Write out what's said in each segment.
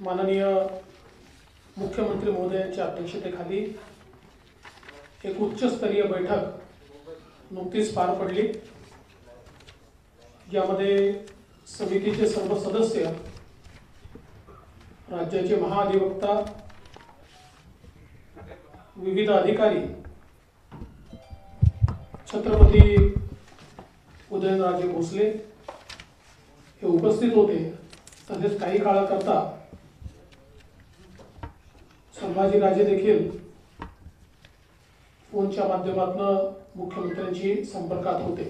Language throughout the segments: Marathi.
माननीय मुख्यमंत्री महोदयांच्या अध्यक्षतेखाली एक उच्चस्तरीय बैठक नुकतीच पार पडली। यामध्ये समितीचे सर्व सदस्य, राज्याचे महाधिवक्ता, विविध अधिकारी, छत्रपती उदयनराजे भोसले हे उपस्थित होते। तसेच काही काळाकरता संभाजीराजे देखील फोनच्या माध्यमातून मुख्यमंत्र्यांशी संपर्कात होते।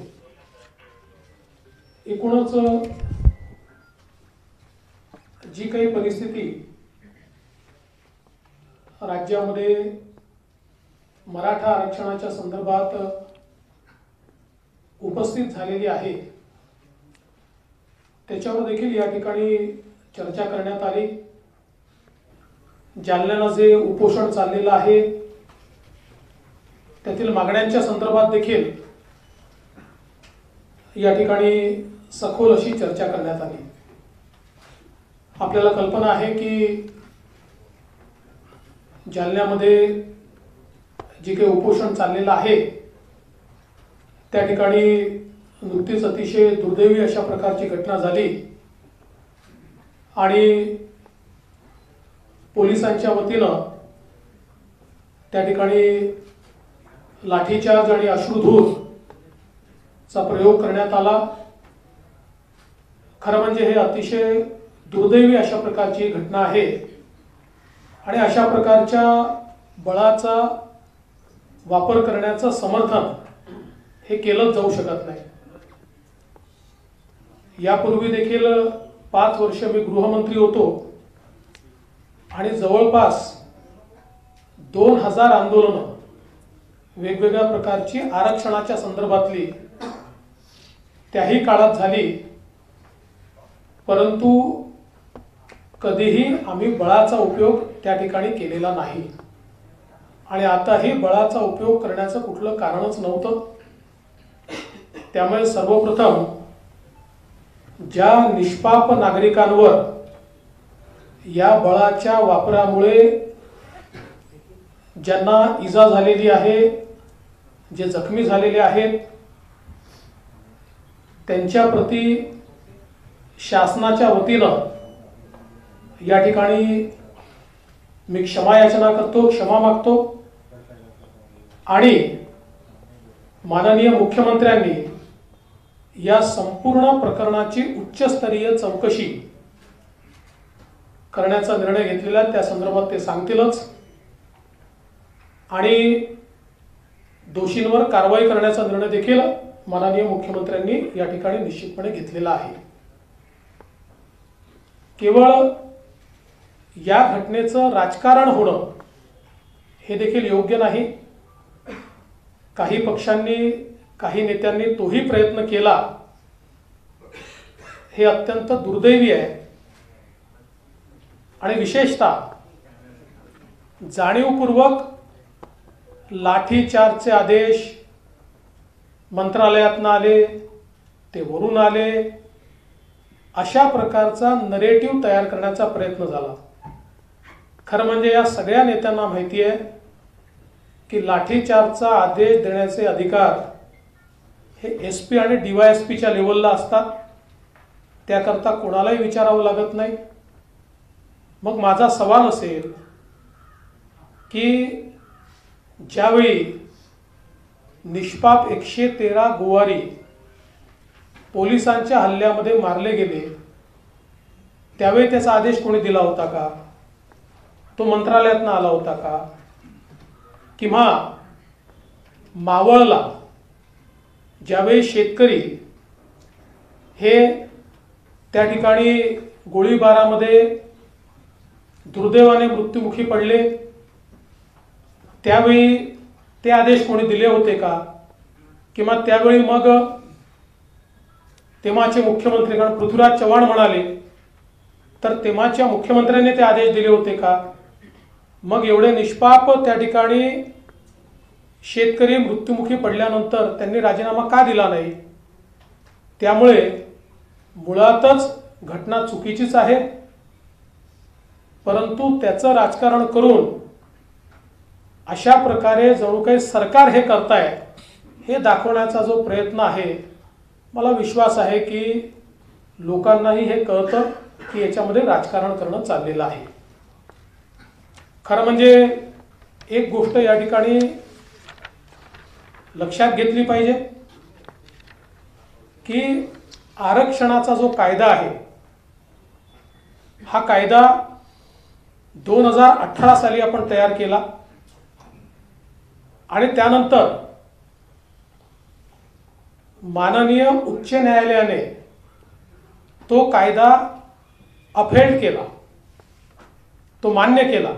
एकूणच जी काही परिस्थिती राज्यामध्ये मराठा आरक्षणाच्या संदर्भात उपस्थित झालेली आहे, त्याच्यावर देखील या ठिकाणी चर्चा करण्यात आली। जालन्याला जे उपोषण चाललेलं आहे त्यातील मागण्यांच्या संदर्भात देखील या ठिकाणी सखोल अशी चर्चा करण्यात आली। आपल्याला कल्पना आहे की जालन्यामध्ये जे काही उपोषण चाललेलं आहे त्या ठिकाणी नुकतीच अतिशय दुर्दैवी अशा प्रकारची घटना झाली आणि पोलिसांच्या वतीनं त्या ठिकाणी लाठीचार्ज आणि अश्रुधूर चा प्रयोग करण्यात आला। खरं म्हणजे हे अतिशय दुर्दैवी अशा प्रकारची घटना आहे आणि अशा प्रकारच्या बळाचा वापर करण्याचं समर्थन हे केलं जाऊ शकत नाही। यापूर्वी देखील 5 वर्ष मी गृहमंत्री होतो आणि जवळपास 2000 आंदोलनं वेगवेगळ्या प्रकारची आरक्षणाच्या संदर्भातली त्याही काळात झाली, परंतु कधीही आम्ही बळाचा उपयोग त्या ठिकाणी केलेला नाही आणि आताही बळाचा उपयोग करण्याचं कुठलं कारणच नव्हतं। त्यामुळे सर्वप्रथम ज्या निष्पाप नागरिकांवर या बळाच्या वापरामुळे ज्यांना इजा झालेली आहे, जे जखमी झालेले आहेत, त्यांच्या प्रती शासनाच्या वतीनं या ठिकाणी मी क्षमा याचना करतो, क्षमा मागतो आणि माननीय मुख्यमंत्र्यांनी या संपूर्ण प्रकरणाची उच्चस्तरीय चौकशी करण्याचा निर्णय घेतलेला, त्या संदर्भात ते सांगतीलच आणि दोषींवर कारवाई करण्याचा निर्णय देखील माननीय मुख्यमंत्र्यांनी या ठिकाणी निश्चितपणे घेतलेला आहे। केवळ या घटनेचं राजकारण होणं हे देखील योग्य नाही। काही पक्षांनी, काही नेत्यांनी तोही प्रयत्न केला, हे अत्यंत दुर्दैवी आहे आणि विशेषतः जाणीवपूर्वक लाठीचार्जचे आदेश मंत्रालयातून आले, ते वरून आले, अशा प्रकारचा नरेटिव्ह तयार करण्याचा प्रयत्न झाला। खरं म्हणजे या सगळ्या नेत्यांना माहिती आहे की लाठीचार्जचा आदेश देण्याचे अधिकार हे एसपी आणि डीवायएसपीच्या लेवलला असतात, त्याकरता कोणालाही विचारावं लागत नाही। मग माझा सवाल असेल की ज्यावेळी निष्पाप 113 गोवारी पोलिसांच्या हल्ल्यामध्ये मारले गेले त्यावेळी त्याचा आदेश कोणी दिला होता का? तो मंत्रालयातून आला होता का? किंवा मावळला ज्यावेळी शेतकरी हे त्या ठिकाणी गोळीबारामध्ये दुर्दैवाने मृत्युमुखी पडले त्यावेळी ते आदेश कोणी दिले होते का? किंवा त्यावेळी मग तेव्हाचे मुख्यमंत्री पृथ्वीराज चव्हाण म्हणाले तर तेव्हाच्या मुख्यमंत्र्यांनी ते आदेश दिले होते का? मग एवढे निष्पाप त्या ठिकाणी शेतकरी मृत्युमुखी पडल्यानंतर त्यांनी राजीनामा का दिला नाही? त्यामुळे मुळातच घटना चुकीचीच आहे परंतु त्याचं राजकारण करून अशा प्रकारे जणू काही सरकार हे करताय हे दाखवण्याचा जो प्रयत्न आहे, मला विश्वास आहे की लोकांनाही हे कळतं की याच्यामध्ये राजकारण करणं चाललेलं आहे. खरं म्हणजे एक गोष्ट या ठिकाणी लक्षात घेतली पाहिजे की आरक्षणाचा जो कायदा आहे, हा कायदा 2018 साली आपण तयार केला आणि त्यानंतर माननीय उच्च न्यायालयाने तो कायदा अपहेल्ड केला, तो मान्य केला.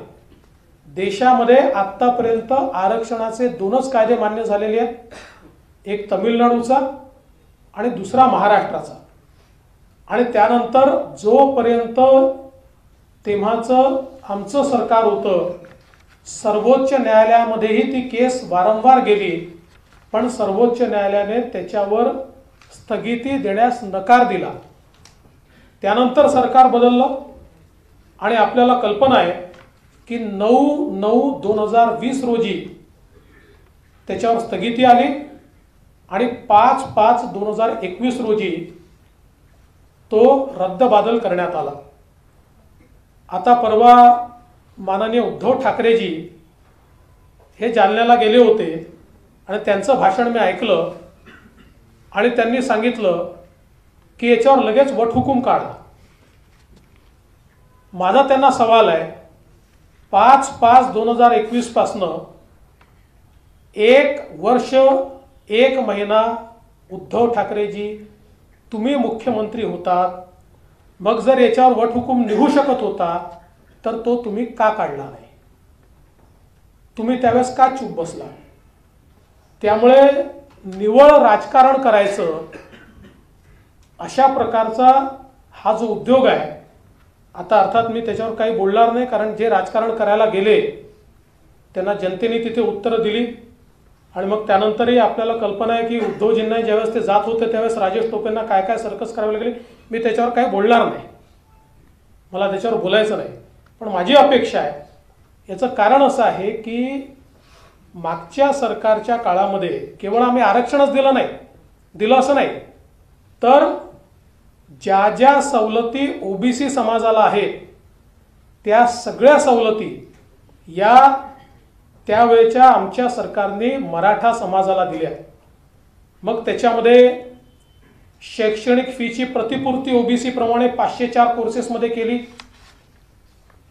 देशामध्ये आतापर्यंत आरक्षणाचे 2च कायदे मान्य झालेले आहेत, एक तमिळनाडूचा आणि दुसरा महाराष्ट्राचा. आणि त्यानंतर जोपर्यंत तेव्हाचं आमचं सरकार होतं, सर्वोच्च न्यायालयामध्येही ती केस वारंवार गेली, पण सर्वोच्च न्यायालयाने त्याच्यावर स्थगिती देण्यास नकार दिला. त्यानंतर सरकार बदललं आणि आपल्याला कल्पना आहे की 9/9/2020 रोजी त्याच्यावर स्थगिती आली आणि 5/5/2021 रोजी तो रद्दबादल करण्यात आला. आता परवा माननीय उद्धव ठाकरेजी हे जालन्याला गेले होते आणि त्यांचं भाषण मी ऐकलं आणि त्यांनी सांगितलं की याच्यावर लगेच वटहुकूम काढा. माझा त्यांना सवाल आहे, 5/5/2021 पासनं 1 वर्ष 1 महिना उद्धव ठाकरेजी तुम्ही मुख्यमंत्री होतात, मग जर याच्यावर वटहुकूम निघू शकत होता तर तो तुम्ही का काढला नाही? तुम्ही त्यावेळेस का चूप बसला? त्यामुळे निव्वळ राजकारण करायचं अशा प्रकारचा हा जो उद्योग आहे, आता अर्थात मी त्याच्यावर काही बोलणार नाही, कारण जे राजकारण करायला गेले त्यांना जनतेने तिथे उत्तरं दिली आणि मग त्यानंतरही आपल्याला कल्पना आहे की उद्धवजींना ज्यावेळेस ते जात होते त्यावेळेस राजेश टोपेंना काय काय सर्कस करावी लागली. मी त्याच्यावर काही बोलणार नाही, मला त्याच्यावर बोलायचं नाही. पण माझी अपेक्षा आहे, याचं कारण असं आहे की मागच्या सरकारच्या काळामध्ये केवळ आम्ही आरक्षणच दिलं असं नाही, तर ज्या ज्या सवलती ओबीसी समाजाला आहेत त्या सगळ्या सवलती या त्यावेळेच्या आमच्या सरकारने मराठा समाजाला दिल्या. मग त्याच्यामध्ये शैक्षणिक फीची प्रतिपूर्ती ओबीसी प्रमाणे 504 कोर्सेसमध्ये केली.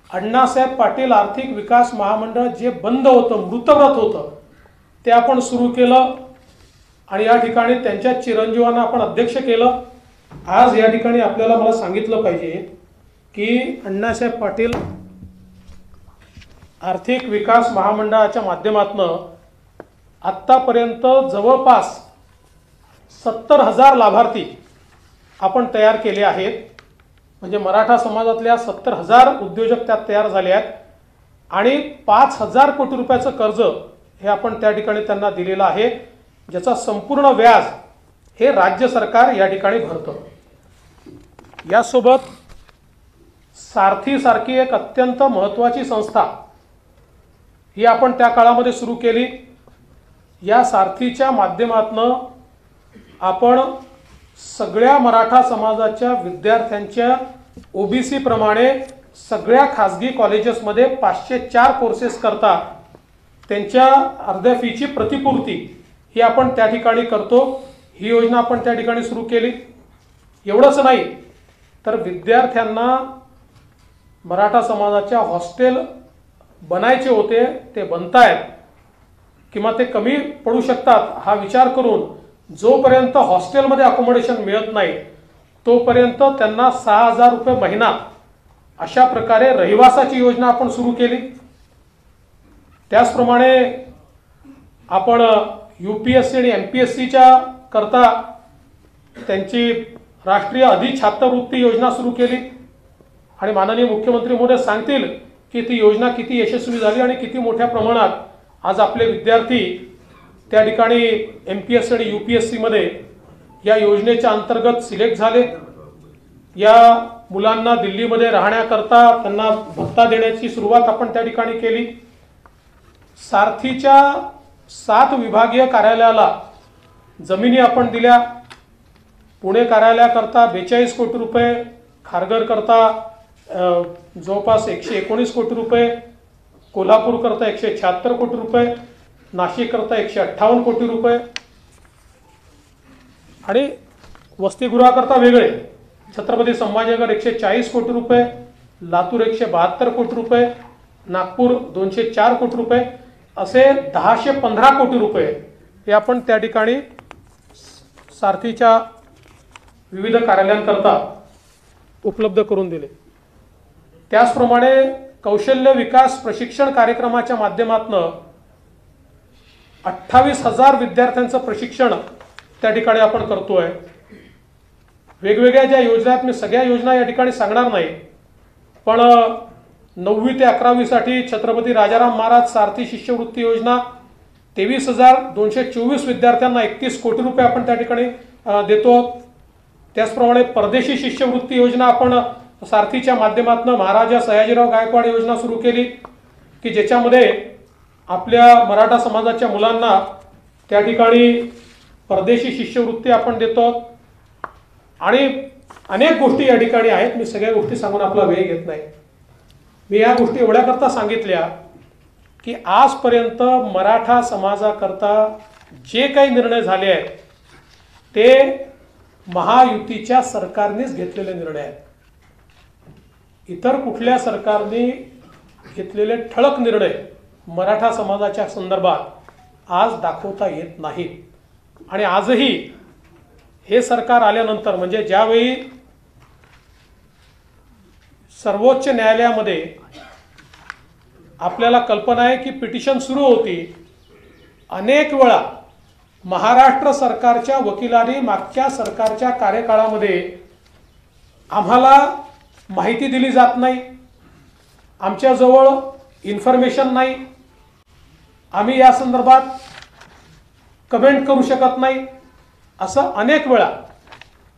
अण्णासाहेब पाटील आर्थिक विकास महामंडळ जे बंद होतं, मृतव्रत होतं, ते आपण सुरू केलं आणि या ठिकाणी त्यांच्या चिरंजीवांना आपण अध्यक्ष केलं. आज या ठिकाणी आपल्याला मला सांगितलं पाहिजे की अण्णासाहेब पाटील आर्थिक विकास महामंडळाच्या माध्यमातून आत्तापर्यंत जवळपास 70,000 लाभार्थी आपण तयार केले आहेत. म्हणजे मराठा समाजातल्या 70,000 उद्योजक त्यात तयार झाले आहेत आणि 5,000 कोटी रुपयाचं कर्ज हे आपण त्या ठिकाणी त्यांना दिलेलं आहे, ज्याचा संपूर्ण व्याज हे राज्य सरकार या ठिकाणी भरतं. यासोबत सारथी सारखी एक अत्यंत महत्त्वाची संस्था ही आपण त्या काळामध्ये सुरू केली. या सारथीच्या माध्यमातून आपण सगळ्या मराठा समाजाच्या विद्यार्थ्यांच्या ओबीसी प्रमाणे सगळ्या खाजगी कॉलेजेसमध्ये 504 कोर्सेस करता त्यांच्या अर्ध्या फीची प्रतिपूर्ती ही आपण त्या ठिकाणी करतो. ही योजना आपण त्या ठिकाणी सुरू केली. एवढंच नाही तर विद्यार्थ्यांना मराठा समाजाच्या हॉस्टेल बनायचे होते, ते बनतायत किंवा ते कमी पडू शकतात हा विचार करून जोपर्यंत हॉस्टेलमध्ये अकोमोडेशन मिळत नाही तोपर्यंत त्यांना 6,000 रुपये महिना अशा प्रकारे रहिवासाची योजना आपण सुरू केली. त्याचप्रमाणे आपण यूपीएससी आणि एमपीएससीच्या करता त्यांची राष्ट्रीय अधिछात्रवृत्ती योजना सुरू केली आणि माननीय मुख्यमंत्री महोदय सांगतील की ती योजना किती यशस्वी झाली आणि किती मोठ्या प्रमाणात आज आपले विद्यार्थी त्या ठिकाणी एमपीएससी आणि यूपीएससी मध्ये या योजनेच्या अंतर्गत सिलेक्ट झाले. या मुलांना दिल्लीमध्ये राहण्याकरता त्यांना भत्ता देण्याची सुरुवात आपण त्या ठिकाणी केली। सारथीच्या 7 विभागीय कार्यालयाला जमिनी आपण दिल्या। पुणे कार्यालयाकरता 42 कोटी रुपये, खारघर करता जवळपास 119 कोटी रुपये, कोल्हापूर करता 176 कोटी रुपये, नाशिक करता 158 कोटी रुपये आणि वसतिगृहाकरता वेगळे छत्रपती संभाजीनगर 140 कोटी रुपये, लातूर 172 कोटी रुपये, नागपूर 204 कोटी रुपये असे 1015 कोटी रुपये हे आपण त्या ठिकाणी सारथीच्या विविध कार्यालयांकरता उपलब्ध करून दिले। त्याचप्रमाणे कौशल्य विकास प्रशिक्षण कार्यक्रमाच्या माध्यमातून 28,000 विद्यार्थ्यांचं प्रशिक्षण त्या ठिकाणी आपण करतोय। वेगवेगळ्या ज्या योजना आहेत, मी सगळ्या योजना या ठिकाणी सांगणार नाही, पण 9वी ते 11वी साठी छत्रपती राजाराम महाराज सारथी शिष्यवृत्ती योजना 23,224 विद्यार्थ्यांना 31 कोटी रुपये आपण त्या ठिकाणी देतो। त्याचप्रमाणे परदेशी शिष्यवृत्ती योजना आपण सारथीच्या माध्यमातून महाराजा सयाजीराव गायकवाड योजना सुरू केली की ज्याच्यामध्ये आपल्या मराठा समाजाच्या मुलांना त्या ठिकाणी परदेशी शिष्यवृत्ती आपण देतो आणि अनेक गोष्टी या ठिकाणी आहेत। मी सगळ्या गोष्टी सांगून आपला वेळ घेत नाही। मी या गोष्टी एवढ्याकरता सांगितल्या की आजपर्यंत मराठा समाजाकरता जे काही निर्णय झाले आहेत ते महायुतीच्या सरकारनेच घेतलेले निर्णय आहेत। इतर कुठल्या सरकारने घेतलेले ठळक निर्णय मराठा समाजाच्या संदर्भात आज दाखवता येत नाहीत आणि आजही हे सरकार आल्यानंतर म्हणजे ज्यावेळी सर्वोच्च न्यायालयामध्ये आपल्याला कल्पना आहे की पिटिशन सुरू होती, अनेक वेळा महाराष्ट्र सरकारच्या वकिलांनी मागच्या सरकारच्या कार्यकाळामध्ये आम्हाला माहिती दिली जात नाही, आमच्याजवळ इन्फॉर्मेशन नाही, आम्ही या संदर्भात कमेंट करू शकत नाही असं अनेक वेळा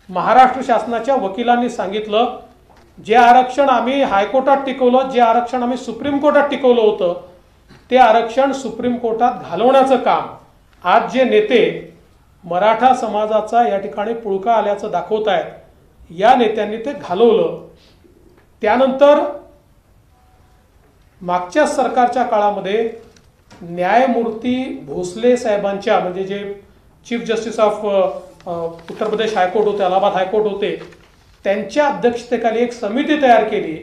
महाराष्ट्र शासनाच्या वकिलांनी सांगितलं। जे आरक्षण आम्ही हायकोर्टात टिकवलं, जे आरक्षण आम्ही सुप्रीम कोर्टात टिकवलं होतं ते आरक्षण सुप्रीम कोर्टात घालवण्याचं काम आज जे नेते मराठा समाजाचा या ठिकाणी पुळका आल्याचं दाखवत आहेत, या नेत्यांनी ते घालवलं। त्यानंतर मागच्या सरकारच्या काळामध्ये न्यायमूर्ती भोसले साहेबांच्या म्हणजे जे chief justice of Uttar Pradesh high court होते, अलाहाबाद हायकोर्ट होते, त्यांच्या अध्यक्षतेखाली एक समिती तयार केली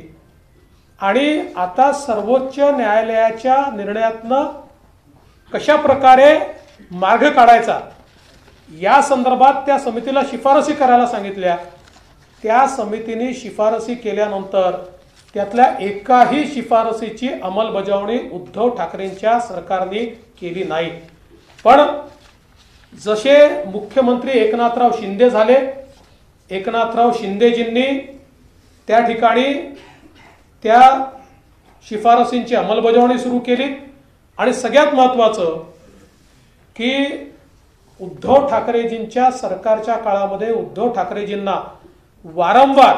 आणि आता सर्वोच्च न्यायालयाच्या निर्णयातनं कशा प्रकारे मार्ग काढायचा या संदर्भात त्या समितीला शिफारसी करायला सांगितल्या। त्या समितीने शिफारसी केल्यानंतर त्यातल्या एकाही शिफारसीची अंमलबजावणी उद्धव ठाकरेंच्या सरकारने केली नाही। पण जसे मुख्यमंत्री एकनाथराव शिंदे झाले, एकनाथराव शिंदेजींनी त्या ठिकाणी त्या शिफारसींची अंमलबजावणी सुरू केली आणि सगळ्यात महत्त्वाचं की उद्धव ठाकरेजींच्या सरकारच्या काळामध्ये उद्धव ठाकरेजींना वारंवार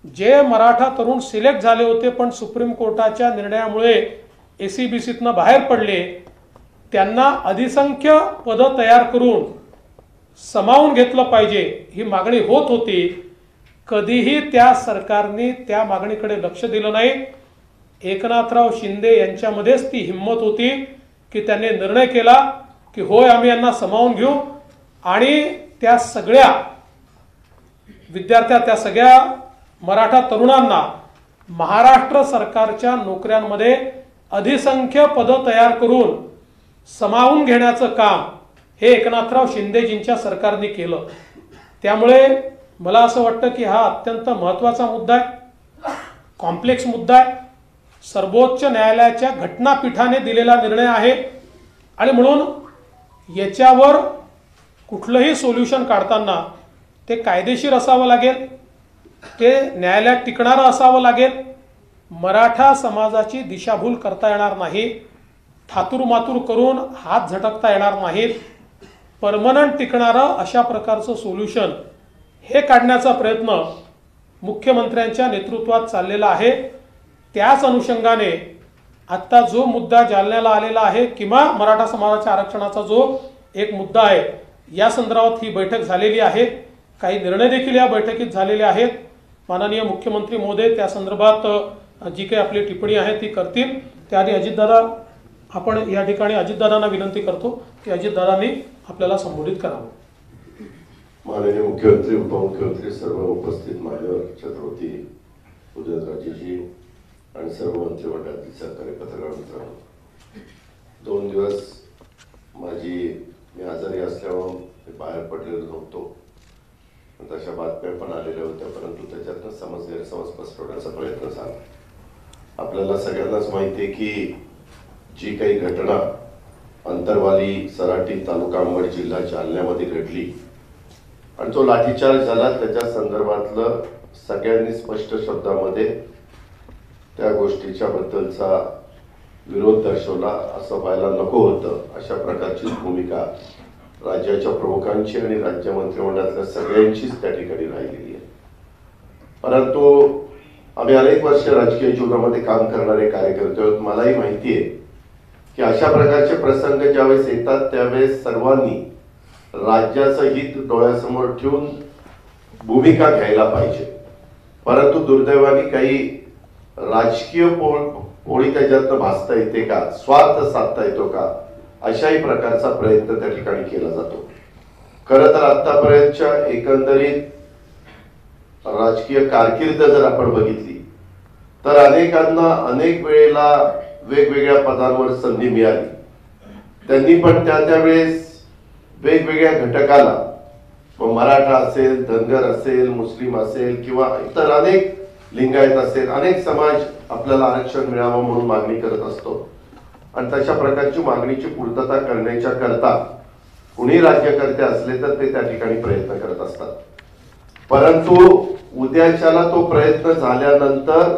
जे मराठा तरुण सिलेक्ट झाले होते पण सुप्रीम कोर्टाच्या निर्णयामुळे एसीबीसीतनं बाहेर पडले, त्यांना अधिसंख्य पदं तयार करून समावून घेतलं पाहिजे ही मागणी होत होती। कधीही त्या सरकारने त्या मागणीकडे लक्ष दिलं नाही। एकनाथराव शिंदे यांच्यामध्येच ती हिम्मत होती की त्यांनी निर्णय केला की होय आम्ही यांना समावून घेऊ आणि त्या सगळ्या विद्यार्थ्या त्या सगळ्या मराठा तरुणांना महाराष्ट्र सरकारच्या नोकऱ्यांमध्ये अधिसंख्य पदं तयार करून समावून घेण्याचं काम हे एकनाथराव शिंदेजींच्या सरकारने केलं। त्यामुळे मला असं वाटतं की हा अत्यंत महत्त्वाचा मुद्दा आहे, कॉम्प्लेक्स मुद्दा आहे, सर्वोच्च न्यायालयाच्या घटनापीठाने दिलेला निर्णय आहे आणि म्हणून याच्यावर कुठलंही सोल्युशन काढताना ते कायदेशीर असावं लागेल, ते न्यायालयात टिकणारं असावं लागेल। मराठा समाजाची दिशाभूल करता येणार नाही, थातूरमातूर करून हात झटकता येणार नाहीत। परमनंट टिकणारं अशा प्रकारचं सोल्युशन हे काढण्याचा प्रयत्न मुख्यमंत्र्यांच्या नेतृत्वात चाललेला आहे। त्याच अनुषंगाने आता जो मुद्दा जालन्याला आलेला आहे किंवा मराठा समाजाच्या आरक्षणाचा जो एक मुद्दा आहे, या संदर्भात ही बैठक झालेली आहे। काही निर्णय देखील या बैठकीत झालेले आहेत। माननीय मुख्यमंत्री महोदय त्या संदर्भात जी काही आपली टिप्पणी आहे ती करतील। त्याआधी अजितदादा, आपण या ठिकाणी अजितदादांना विनंती करतो की अजितदादांनी आपल्याला संबोधित करावं। माननीय मुख्यमंत्री, उपमुख्यमंत्री, सर्व उपस्थित मान्यवर, छत्रपती उदयनराजेजी आणि सर्व मंत्रिमंडळातील सहकारी पत्रकार मित्रांनो, 2 दिवस मी आजारी असल्यामुळे बाहेर पडलेलो नव्हतो। तशा बातम्या पण आलेल्या होत्या, परंतु त्याच्यातनं गैरसमज पसरवण्याचा प्रयत्न झाला। आपल्याला सगळ्यांनाच माहिती आहे की जी काही घटना अंतरवाली सराटी तालुका अंबड जिल्हा जालन्यामध्ये घडली आणि जो लाठीचार्ज झाला, त्याच्या संदर्भातलं सगळ्यांनी स्पष्ट शब्दामध्ये त्या गोष्टीच्या बद्दलचा विरोध दर्शवला। असं व्हायला नको होतं, अशा प्रकारची भूमिका राज्याच्या प्रमुखांची आणि राज्य मंत्रिमंडळातल्या सगळ्यांचीच त्या ठिकाणी राहिलेली आहे। परंतु आम्ही अनेक वर्ष राजकीय जीवनामध्ये काम करणारे कार्यकर्ते आहोत। मलाही माहिती आहे की अशा प्रकारचे प्रसंग ज्यावेळेस येतात त्यावेळेस सर्वांनी राज्याचं हित डोळ्यासमोर ठेवून भूमिका घ्यायला पाहिजे। परंतु दुर्दैवाने काही राजकीय पोळी त्याच्यातनं भासता येते का, स्वार्थ साधता येतो का, अशाही प्रकारचा प्रयत्न त्या ठिकाणी केला जातो। खरं तर आतापर्यंतच्या एकंदरीत राजकीय कारकीर्द जर आपण बघितली तर अनेकांना अनेक वेळेला वेगवेगळ्या पदांवर संधी मिळाली। त्यांनी पण त्यावेळेस वेगवेगळ्या घटकाला, मराठा असेल, धनगर असेल, मुस्लिम असेल किंवा इतर अनेक लिंगायत असेल, अनेक समाज आपल्याला आरक्षण मिळावं म्हणून मागणी करत असतो आणि तशा प्रकारची मागणीची पूर्तता करण्याच्या करता कुणी राज्यकर्ते असले तर ते त्या ठिकाणी प्रयत्न करत असतात। परंतु उद्याच्याला तो प्रयत्न झाल्यानंतर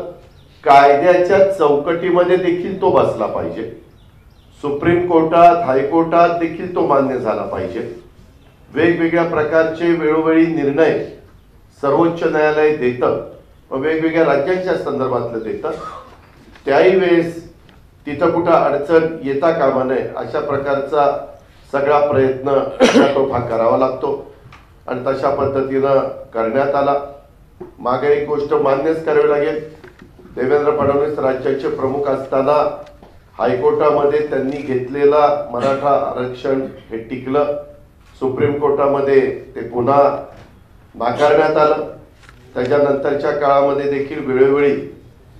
कायद्याच्या चौकटीमध्ये देखील तो बसला पाहिजे। सुप्रीम कोर्टात, हायकोर्टात देखील तो मान्य झाला पाहिजे। वेगवेगळ्या प्रकारचे वेळोवेळी निर्णय सर्वोच्च न्यायालय देतं, वेगवेगळ्या राज्यांच्या संदर्भातलं देतं, त्याही वेळेस तिथं कुठं अडचण येता कामा नये अशा प्रकारचा सगळा प्रयत्न हा करावा लागतो आणि तशा पद्धतीनं करण्यात आला। मागे एक गोष्ट मान्यच करावी लागेल, देवेंद्र फडणवीस राज्याचे प्रमुख असताना हायकोर्टामध्ये त्यांनी घेतलेला मराठा आरक्षण हे टिकलं। सुप्रीम कोर्टामध्ये ते पुन्हा नाकारण्यात आलं। त्याच्यानंतरच्या काळामध्ये देखील वेळोवेळी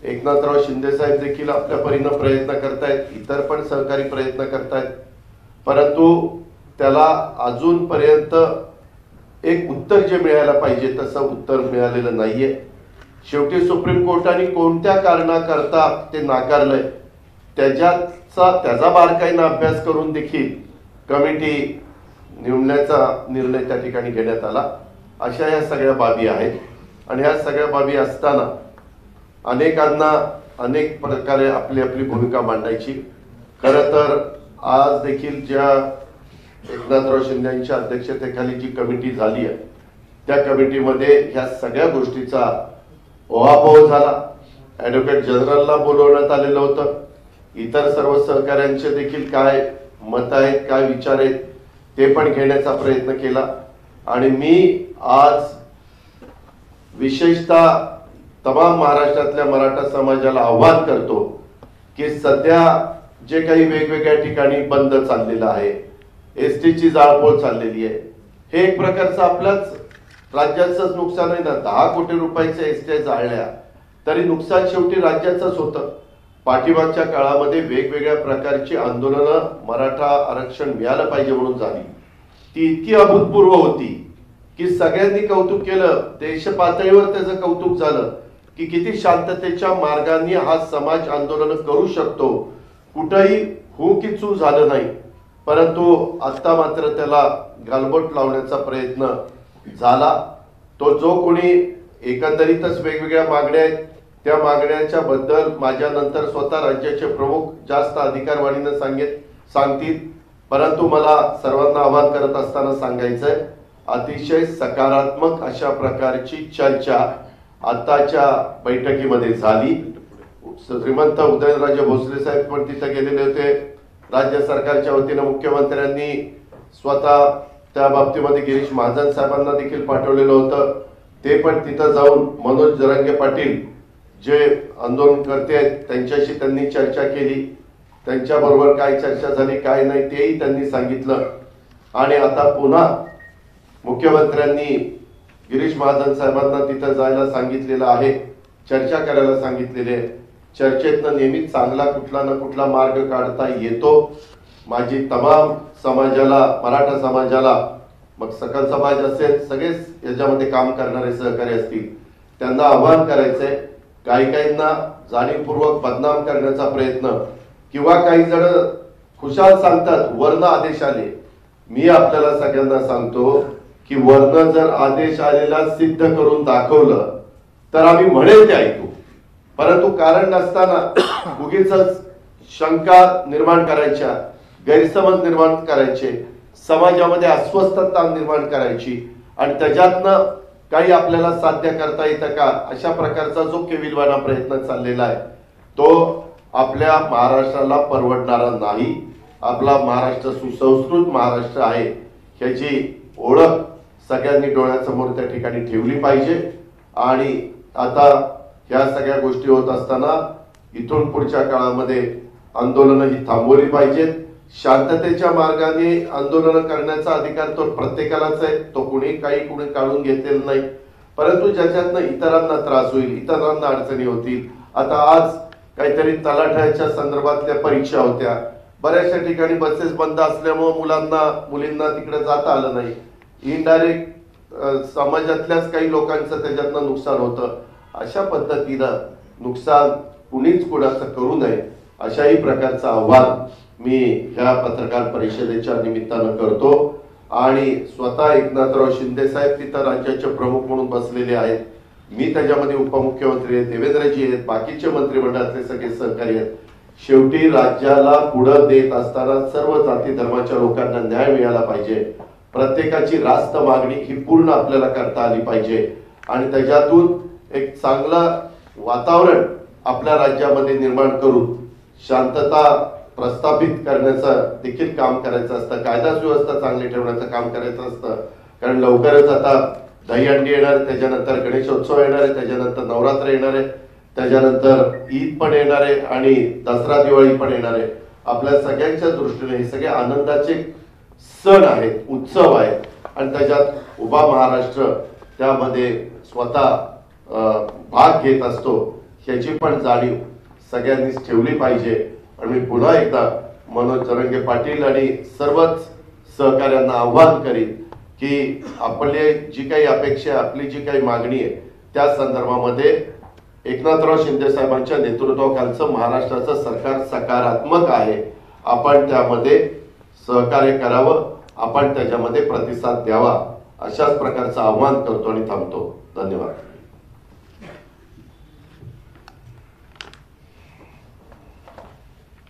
एकनाथराव शिंदे साहेब देखील आपल्या परीनं प्रयत्न करतायत, इतर पण सहकारी प्रयत्न करतायत, परंतु त्याला अजूनपर्यंत एक उत्तर जे मिळायला पाहिजे तसं उत्तर मिळालेलं नाहीये। शेवटी सुप्रीम कोर्टाने कोणत्या कारणाकरता ते नाकारलंय त्याचा बारकाईनं अभ्यास करून देखील कमिटी नेमण्याचा निर्णय त्या ठिकाणी घेण्यात आला। अशा या सगळ्या बाबी आहेत आणि ह्या सगळ्या बाबी असताना अनेकांना अनेक प्रकारे आपली आपली भूमिका मांडायची। खरं तर आज देखील ज्या एकनाथराव शिंदे यांच्या अध्यक्षतेखाली जी कमिटी झाली आहे त्या कमिटीमध्ये ह्या सगळ्या गोष्टीचा ओहापोह झाला। ॲडव्होकेट जनरलला बोलवण्यात आलेलं होतं, इतर सर्व सहकाऱ्यांचे देखील काय मत आहेत, काय विचार आहेत ते पण घेण्याचा प्रयत्न केला आणि मी आज विशेषतः तमाम महाराष्ट्रातल्या मराठा समाजाला आव्हान करतो की सध्या जे काही वेगवेगळ्या ठिकाणी बंद चाललेला आहे, एसटीची जाळपोळ चाललेली आहे, हे एक प्रकारचं आपल्याच राज्याचंच नुकसान आहे ना। 10 कोटी रुपयाच्या एसटी जाळल्या तरी नुकसान शेवटी राज्याचंच होतं। पाठीमागच्या काळामध्ये वेगवेगळ्या प्रकारची आंदोलनं मराठा आरक्षण मिळालं पाहिजे म्हणून झाली, ती इतकी अभूतपूर्व होती की सगळ्यांनी कौतुक केलं, देश पातळीवर त्याचं कौतुक झालं की किती शांततेच्या मार्गाने हा समाज आंदोलन करू शकतो, कुठेही हू की चू झालं नाही। परंतु आता मात्र त्याला गालबोट लावण्याचा प्रयत्न झाला। तो जो कोणी एकंदरीतच वेगवेगळ्या मागण्या आहेत त्या मागण्याच्या बद्दल माझ्यानंतर स्वतः राज्याचे प्रमुख जास्त अधिकारवाणीने सांगतील, परंतु मला सर्वांना आवाहन करत असताना सांगायचंय, अतिशय सकारात्मक अशा प्रकारची चर्चा आताच्या बैठकीमध्ये झाली। श्रीमंत उदयनराजे भोसले साहेब पण तिथे गेलेले होते। राज्य सरकारच्या वतीने मुख्यमंत्र्यांनी स्वतः त्या बाबतीमध्ये गिरीश महाजन साहेबांना देखील पाठवलेलं होतं। ते पण तिथे जाऊन मनोज जरांगे पाटील जे आंदोलनकर्ते आहेत त्यांच्याशी त्यांनी चर्चा केली। त्यांच्या बरोबर काय चर्चा झाली काय नाही तेही त्यांनी सांगितलं। आणि आता पुन्हा मुख्यमंत्र्यांनी गिरीश महाजन साहेबांना तिथे जायला सांगितलेलं आहे, चर्चा करायला सांगितलेली आहे। चर्चेतनं नेहमीच चांगला कुठला ना कुठला मार्ग काढता येतो। माझी तमाम समाजाला, मराठा समाजाला, मग सकल समाज असेल, सगळेच याच्यामध्ये काम करणारे सहकारी असतील, त्यांना आव्हान करायचंय, काहींना जाणीवपूर्वक बदनाम करण्याचा प्रयत्न किंवा काही जण खुशाल सांगतात वर्ण आदेश आले। मी आपल्याला सगळ्यांना सांगतो की वर्ण जर आदेश आलेला सिद्ध करून दाखवलं तर आम्ही म्हणेल ते ऐकू, परंतु कारण नसताना उगीच शंका निर्माण करायच्या, गैरसमज निर्माण करायचे, समाजामध्ये अस्वस्थता निर्माण करायची आणि त्याच्यातनं काही आपल्याला साध्य करता येतं का, अशा प्रकारचा जो केविलवाणा प्रयत्न चाललेला आहे तो आपल्या महाराष्ट्राला परवडणारा नाही। आपला महाराष्ट्र सुसंस्कृत महाराष्ट्र आहे ह्याची ओळख सगळ्यांनी डोळ्यासमोर त्या ठिकाणी ठेवली पाहिजे। आणि आता ह्या सगळ्या गोष्टी होत असताना इथून पुढच्या काळामध्ये आंदोलनं ही थांबवली पाहिजेत। शांततेच्या मार्गाने आंदोलन करण्याचा अधिकार तो प्रत्येकालाच आहे, तो कुणी काढून घेतलेला नाही, परंतु ज्याच्यातनं इतरांना त्रास होईल, इतरांना अडचणी होतील। आता आज काहीतरी तलाठ्याच्या संदर्भातल्या परीक्षा होत्या, बऱ्याचशा ठिकाणी बसेस बंद असल्यामुळे मुलींना तिकडे जाता आलं नाही। इनडायरेक्ट समाजातल्याच काही लोकांचं त्याच्यातनं नुकसान होतं। अशा पद्धतीनं नुकसान कुणीच कुणाचं करू नये अशाही प्रकारचं आव्हान मी ह्या पत्रकार परिषदेच्या निमित्तानं करतो। आणि स्वतः एकनाथराव शिंदे साहेब तिथं राज्याचे प्रमुख म्हणून बसलेले आहेत, मी त्याच्यामध्ये उपमुख्यमंत्री आहेत, देवेंद्रजी आहेत, बाकीचे मंत्रिमंडळातले सगळे सहकारी आहेत। शेवटी राज्याला पुढे देत असताना सर्व जाती धर्माच्या लोकांना न्याय मिळाला पाहिजे, प्रत्येकाची रास्त मागणी ही पूर्ण आपल्याला करता आली पाहिजे आणि त्याच्यातून एक चांगलं वातावरण आपल्या राज्यामध्ये निर्माण करून शांतता प्रस्थापित करण्याचं देखील काम करायचं असतं, कायदा सुव्यवस्था चांगली ठेवण्याचं काम करायचं असतं। कारण लवकरच आता दहीहंडी येणार, त्याच्यानंतर गणेशोत्सव येणार आहे, त्याच्यानंतर नवरात्र येणार आहे, त्याच्यानंतर ईद पण येणार आहे आणि दसरा दिवाळी पण येणार आहे। आपल्या सगळ्यांच्या दृष्टीने हे सगळे आनंदाचे सण आहेत, उत्सव आहेत आणि त्याच्यात उभा महाराष्ट्र त्यामध्ये स्वतः भाग घेत असतो ह्याची पण जाणीव सगळ्यांनीच ठेवली पाहिजे। आणि मी पुन्हा एकदा मनोज जरांगे पाटील आणि सर्वच सहकार्यांना आव्हान करीन की आपले जी काही अपेक्षा, आपली जी काही मागणी आहे त्या संदर्भामध्ये एकनाथराव शिंदे साहेबांच्या नेतृत्वाखालचं महाराष्ट्राचं सरकार सकारात्मक आहे, आपण त्यामध्ये सहकार्य करावं, आपण त्याच्यामध्ये प्रतिसाद द्यावा, अशाच प्रकारचं आव्हान करतो आणि थांबतो। धन्यवाद।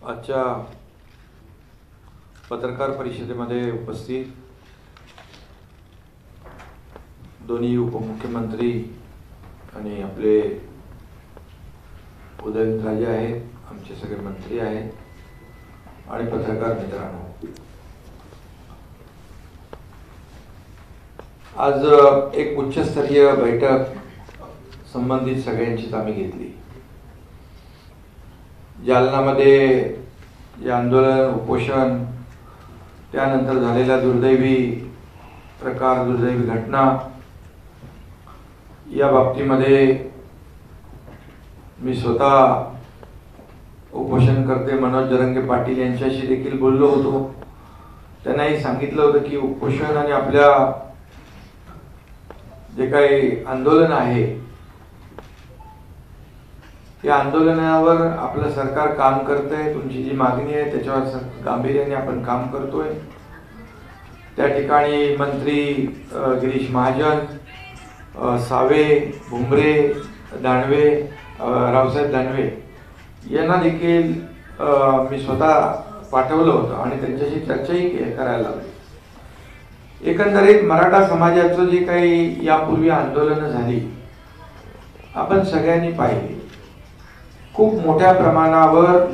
आजच्या पत्रकार परिषदेमध्ये उपस्थित दोन्ही उपमुख्यमंत्री आणि आपले उदयनराजे आहेत, आमचे सगळे मंत्री आहेत आणि पत्रकार मित्रांनो, आज एक उच्चस्तरीय बैठक संबंधित सगळ्यांचीच आम्ही घेतली। जालनामध्ये जे आंदोलन, उपोषण, त्यानंतर झालेल्या दुर्दैवी प्रकार, दुर्दैवी घटना, या बाबतीमध्ये मी स्वतः उपोषणकर्ते मनोज जरांगे पाटील यांच्याशी देखील बोललो होतो। त्यांनाही सांगितलं होतं की उपोषण आणि आपल्या जे काही आंदोलन आहे त्या आंदोलनावर आपलं सरकार काम करतंय, तुमची जी मागणी आहे त्याच्यावर गांभीर्याने आपण काम करतोय। त्या ठिकाणी मंत्री गिरीश महाजन, सावे, भुमरे, दानवे, रावसाहेब दानवे यांना देखील मी स्वतः पाठवलं होतं आणि त्यांच्याशी चर्चाही करायला लागली। एकंदरीत मराठा समाजाचं जे काही यापूर्वी आंदोलनं झाली आपण सगळ्यांनी पाहिली. खूप मोठ्या प्रमाणावर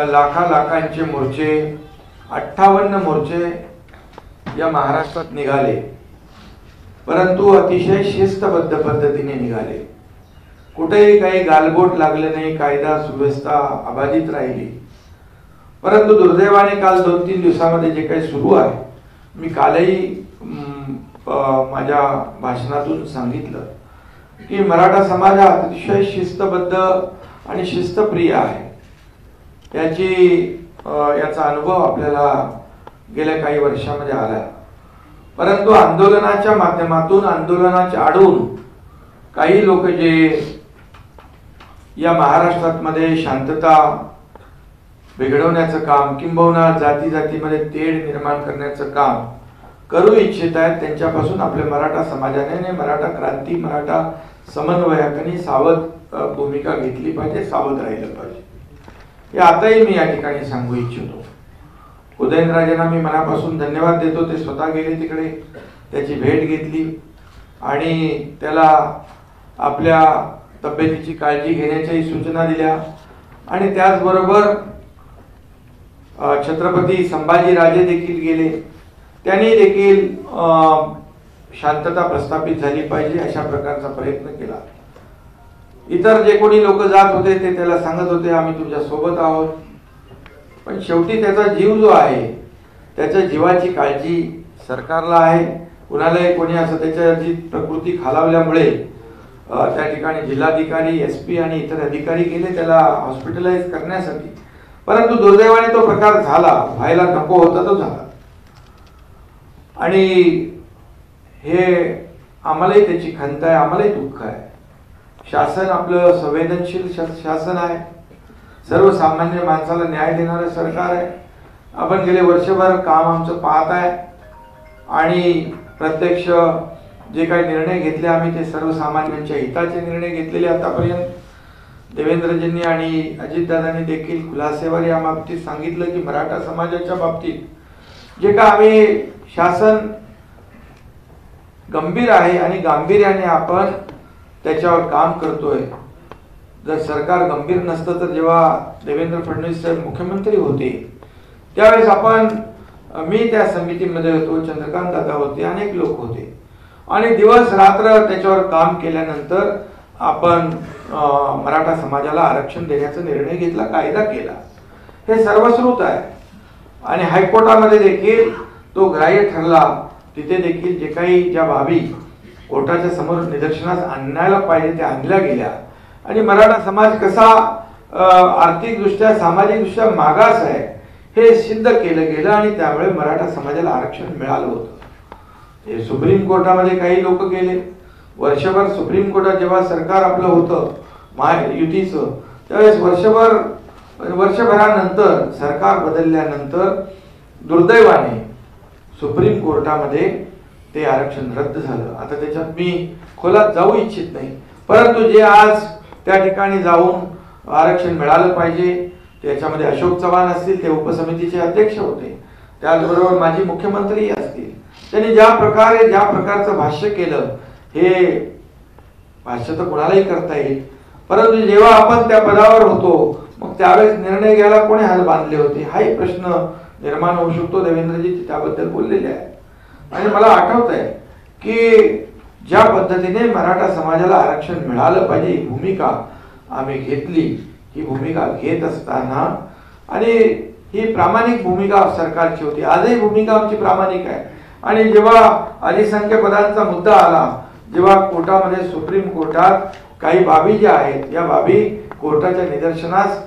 लाखांचे मोर्चे, 58 मोर्चे या महाराष्ट्रात निघाले, परंतु अतिशय शिस्तबद्ध पद्धतीने निघाले. कुठेही काही गालबोट लागले नाही, कायदा सुव्यवस्था अबाधित राहिली. परंतु दुर्दैवाने काल 2-3 दिवसामध्ये जे काही सुरू आहे, मी कालही माझ्या भाषणातून सांगितलं की मराठा समाज हा अतिशय शिस्तबद्ध आणि शिस्तप्रिय आहे. याचा अनुभव आपल्याला गेल्या काही वर्षामध्ये आला. परंतु आंदोलनाच्या माध्यमातून, आंदोलनाच्या आडून काही लोक जे या महाराष्ट्रामध्ये शांतता बिघडवण्याचं काम, किंबहुना जातीमध्ये तेढ निर्माण करण्याचं काम करू इच्छित आहेत, त्यांच्यापासून आपल्या मराठा समाजाने, मराठा क्रांती, मराठा समन्वयकांनी सावध भूमिका घेतली पाहिजे, सावध राहिलं पाहिजे. हे आताही मी या ठिकाणी सांगू इच्छितो. उदयनराजेंना मी मनापासून धन्यवाद देतो. ते स्वतः गेले तिकडे, त्याची भेट घेतली आणि त्याला आपल्या तब्येतीची काळजी घेण्याच्याही सूचना दिल्या. आणि त्याचबरोबर छत्रपती संभाजीराजे देखील गेले, त्यांनी देखील शांतता प्रस्थापित झाली पाहिजे अशा प्रकारचा प्रयत्न केला. इतर जे कोणी लोक जात होते ते त्याला सांगत होते आम्ही तुमच्या सोबत आहोत, पण शेवटी त्याचा जीव जो आहे, त्याच्या जीवाची काळजी सरकारला आहे. कुणालाही कोणी असं त्याची प्रकृती खालावल्यामुळे त्या ठिकाणी जिल्हाधिकारी, SP आणि इतर अधिकारी गेले त्याला हॉस्पिटलाइज करण्यासाठी. परंतु दुर्दैवाने तो प्रकार झाला, व्हायला नको होता तो झाला. आणि हे आम्हालाही त्याची खंत आहे, आम्हालाही दुःख आहे. शासन आपलं संवेदनशील शासन आहे, सर्वसामान्य माणसाला न्याय देणारं सरकार आहे. आपण गेले वर्षभर काम आमचं पाहत आहे आणि प्रत्यक्ष जे काही निर्णय घेतले आम्ही ते सर्वसामान्यांच्या हिताचे निर्णय घेतलेले आतापर्यंत. देवेंद्रजींनी आणि अजितदादांनी देखील खुलासेवर या बाबतीत सांगितलं की मराठा समाजाच्या बाबतीत जे का आम्ही शासन गंभीर आहे आणि गांभीर्याने आपण त्याच्यावर काम करतोय. जर सरकार गंभीर नसतं तर जेव्हा देवेंद्र फडणवीस साहेब मुख्यमंत्री होते त्यावेळेस मी त्या समितीमध्ये होतो, चंद्रकांत दादा होते, अनेक लोक होते आणि दिवस रात्र त्याच्यावर काम केल्यानंतर आपण मराठा समाजाला आरक्षण देण्याचा निर्णय घेतला, कायदा केला. हे सर्वश्रुत आहे आणि हायकोर्टामध्ये देखील तो ग्राह्य ठरला. तिथे देखील जे काही ज्या बाबी कोर्टाच्या समोर निदर्शनास आणायला पाहिजे त्या आणल्या गेल्या आणि मराठा समाज कसा आर्थिकदृष्ट्या, सामाजिकदृष्ट्या मागास आहे हे सिद्ध केलं गेलं आणि त्यामुळे मराठा समाजाला आरक्षण मिळालं होतं. हे सुप्रीम कोर्टामध्ये काही लोक गेले. वर्षभर सुप्रीम कोर्टात जेव्हा सरकार आपलं होतं महायुतीचं, त्यावेळेस वर्षभरानंतर सरकार बदलल्यानंतर दुर्दैवाने सुप्रीम कोर्टामध्ये ते आरक्षण रद्द झालं. आता त्याच्यात मी खोलात जाऊ इच्छित नाही, परंतु जे आज त्या ठिकाणी जाऊन आरक्षण मिळालं पाहिजे त्याच्यामध्ये अशोक चव्हाण असतील, ते उपसमितीचे अध्यक्ष होते, त्याचबरोबर माजी मुख्यमंत्री असतील. त्यांनी ज्या प्रकारचं भाष्य केलं, हे भाष्य तर कोणालाही करता येईल, परंतु जेव्हा आपण त्या पदावर होतो मग त्यावेळेस निर्णय घ्यायला कोणी हात बांधले होते हाही प्रश्न निर्माण होऊ शकतो. देवेंद्रजी त्याबद्दल बोललेले आहे आणि मला आठवत आहे की ज्या पद्धतीने मराठा समाजाला आरक्षण मिळालं पाहिजे ही भूमिका आम्ही घेतली. ही भूमिका घेत असताना आणि ही प्रामाणिक भूमिका सरकारची होती, आजही भूमिका आमची प्रामाणिक आहे. आणि जेव्हा अलिसंख्य पदांचा मुद्दा आला, जेव्हा कोर्टामध्ये, सुप्रीम कोर्टात काही बाबी ज्या आहेत या बाबी कोर्टाच्या निदर्शनास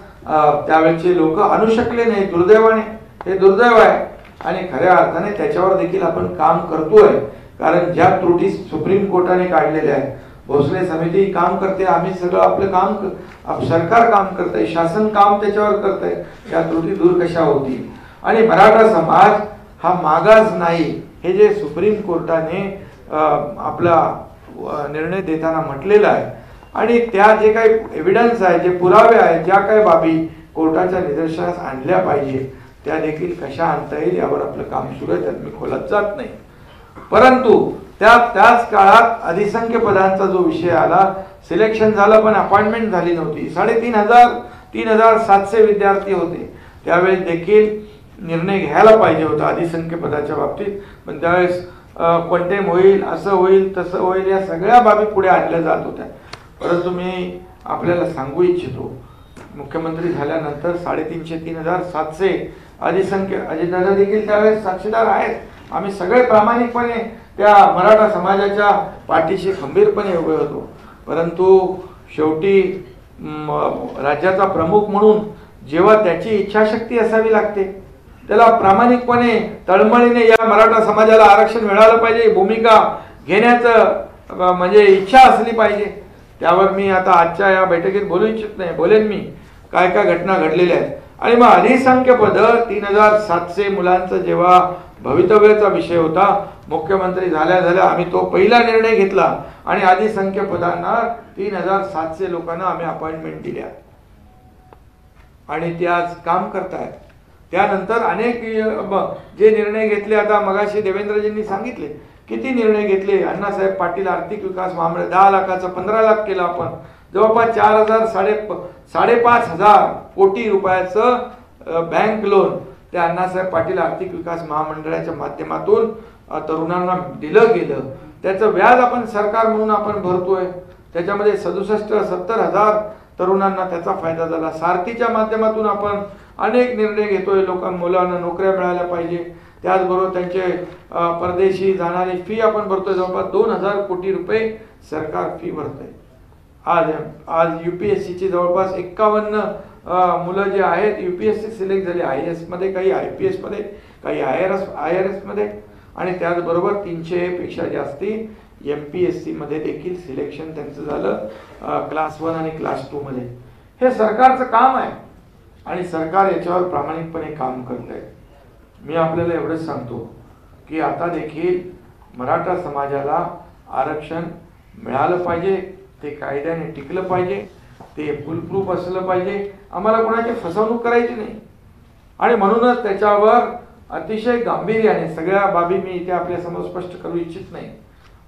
त्यावेळेचे लोक आणू शकले नाही. दुर्दैवाने हे दुर्दैव आहे आणि खऱ्या अर्थाने त्याच्यावर देखील आपण काम करतोय. कारण ज्या त्रुटी सुप्रीम कोर्टाने काढलेल्या आहेत, भोसले समिती काम करते, आम्ही सगळं आपलं काम, सरकार काम करतंय, शासन काम त्याच्यावर करतंय, या त्रुटी दूर कशा होतील. आणि मराठा समाज हा मागास नाही हे जे सुप्रीम कोर्टाने आपला निर्णय देताना म्हटलेला आहे आणि त्या जे काही एव्हिडन्स आहे, जे पुरावे आहेत, ज्या काही बाबी कोर्टाच्या निदर्शनास आणल्या पाहिजे त्या देखील कशा आणता येईल यावर आपलं काम सुरू आहे, त्यात मी खोलात जात नाही. परंतु त्याच काळात अधिसंख्य पदांचा जो विषय आला, सिलेक्शन झालं पण अपॉइंटमेंट झाली नव्हती. 3,700 विद्यार्थी होते. त्यावेळेस देखील निर्णय घ्यायला पाहिजे होता अधिसंख्य पदाच्या बाबतीत, पण त्यावेळेस क्वंटेम होईल, असं होईल, तसं होईल, या सगळ्या बाबी पुढे आणल्या जात होत्या. परंतु मी आपल्याला सांगू इच्छितो, मुख्यमंत्री झाल्यानंतर 3,500 3,700 अधिसंख्य, अजितदादा देखील त्यावेळेस साक्षीदार आहेत, आम्ही सगळे प्रामाणिकपणे त्या मराठा समाजाच्या पाठीशी खंबीरपणे उभे होतो. परंतु शेवटी राज्याचा प्रमुख म्हणून जेव्हा त्याची इच्छाशक्ती असावी लागते, त्याला प्रामाणिकपणे तळमळीने या मराठा समाजाला आरक्षण मिळालं पाहिजे भूमिका घेण्याचं म्हणजे इच्छा असली पाहिजे. त्यावर मी आता आजच्या या बैठकीत बोलू इच्छित नाही, बोलेन मी काय काय घटना घडलेल्या आहेत. आणि मग अधिसंख्य पद 3,700 मुलांचं जेव्हा भवितव्याचा विषय होता, मुख्यमंत्री झाल्या आम्ही तो पहिला निर्णय घेतला आणि अधिसंख्य पदांना 3,700 लोकांना आम्ही अपॉइंटमेंट दिल्या आणि ते आज काम करतायत. त्यानंतर अनेक जे निर्णय घेतले, आता मगाशी देवेंद्रजींनी सांगितले किती निर्णय घेतले. अण्णासाहेब पाटील आर्थिक विकास महामंडळ 10 लाखाचं 15 लाख केलं आपण, जवळपास 4,000-5,500 कोटी रुपयाचं बँक लोन त्या अण्णासाहेब पाटील आर्थिक विकास महामंडळाच्या माध्यमातून तरुणांना दिलं गेलं. त्याचं व्याज आपण सरकार म्हणून आपण भरतोय. त्याच्यामध्ये 67-70 तरुणांना त्याचा फायदा झाला. सारथीच्या माध्यमातून आपण अनेक निर्णय घेतोय, मुलांना नोकऱ्या मिळाल्या पाहिजे. त्याचबरोबर त्यांचे परदेशी जाणारी फी आपण भरतोय, जवळपास 2,000 कोटी रुपये सरकार फी भरतंय. आज UPSCची जवळपास 51 मुलं जे आहेत UPSC सिलेक्ट झाली, IAS मध्ये, काही IPS मध्ये, काही IRS मध्ये, आणि त्याचबरोबर 300 पेक्षा जास्ती MPSC मध्ये देखील सिलेक्शन त्यांचं झालं, क्लास 1 आणि क्लास 2 मध्ये. हे सरकारचं काम आहे आणि सरकार याच्यावर प्रामाणिकपणे काम करतंय. मी आपल्याला एवढंच सांगतो की आता देखील मराठा समाजाला आरक्षण मिळालं पाहिजे, ते कायद्याने टिकलं पाहिजे, ते फुलप्रूफ असलं पाहिजे. आम्हाला कोणाची फसवणूक करायची नाही आणि म्हणूनच त्याच्यावर अतिशय गांभीर्याने सगळ्या बाबी मी इथे आपल्यासमोर स्पष्ट करू इच्छित नाही.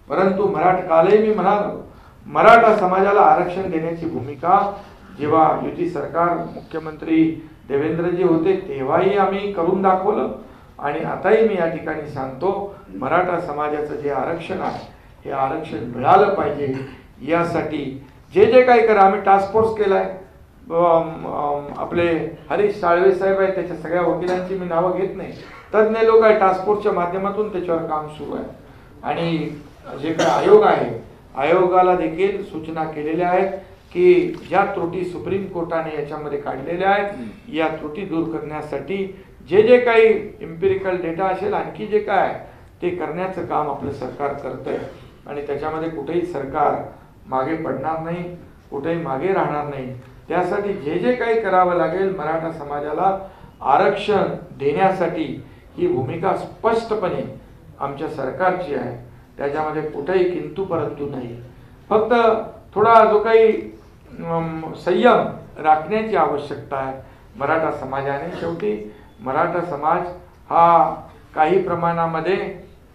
परंतु कालही मी म्हणालो, मराठा समाजाला आरक्षण देण्याची भूमिका जेव्हा युती सरकार मुख्यमंत्री देवेंद्रजी होते तेव्हाही आम्ही करून दाखवलं आणि आताही मी या ठिकाणी सांगतो, मराठा समाजाचं जे आरक्षण आहे हे आरक्षण मिळालं पाहिजे. यासाठी जे काही करा, आम्ही टास्क फोर्स केलाय, आपले हरीश साळवे साहेब आहेत, त्याच्या सगळ्या वकिलांची मी नावं घेत नाही, तज्ज्ञ लोक आहे, टास्क फोर्सच्या माध्यमातून त्याच्यावर काम सुरू आहे. आणि जे काही आयोग आहे, आयोगाला देखील सूचना केलेल्या आहेत की ज्या त्रुटी सुप्रीम कोर्टाने याच्यामध्ये काढलेल्या आहेत, या त्रुटी दूर करण्यासाठी जे काही एम्पिरिकल डेटा असेल, आणखी जे काय ते करण्याचं काम आपलं सरकार करतंय आणि त्याच्यामध्ये कुठेही सरकार मागे पडणार नाही, कुठेही मागे राहणार नाही. त्यासाठी जे काही करावं लागेल मराठा समाजाला आरक्षण देण्यासाठी ही भूमिका स्पष्टपणे आमच्या सरकारची आहे. त्याच्यामध्ये कुठेही किंतु परंतु नाही. फक्त थोडा जो काही संयम राखण्याची आवश्यकता आहे मराठा समाजाने. शेवटी मराठा समाज हा काही प्रमाणामध्ये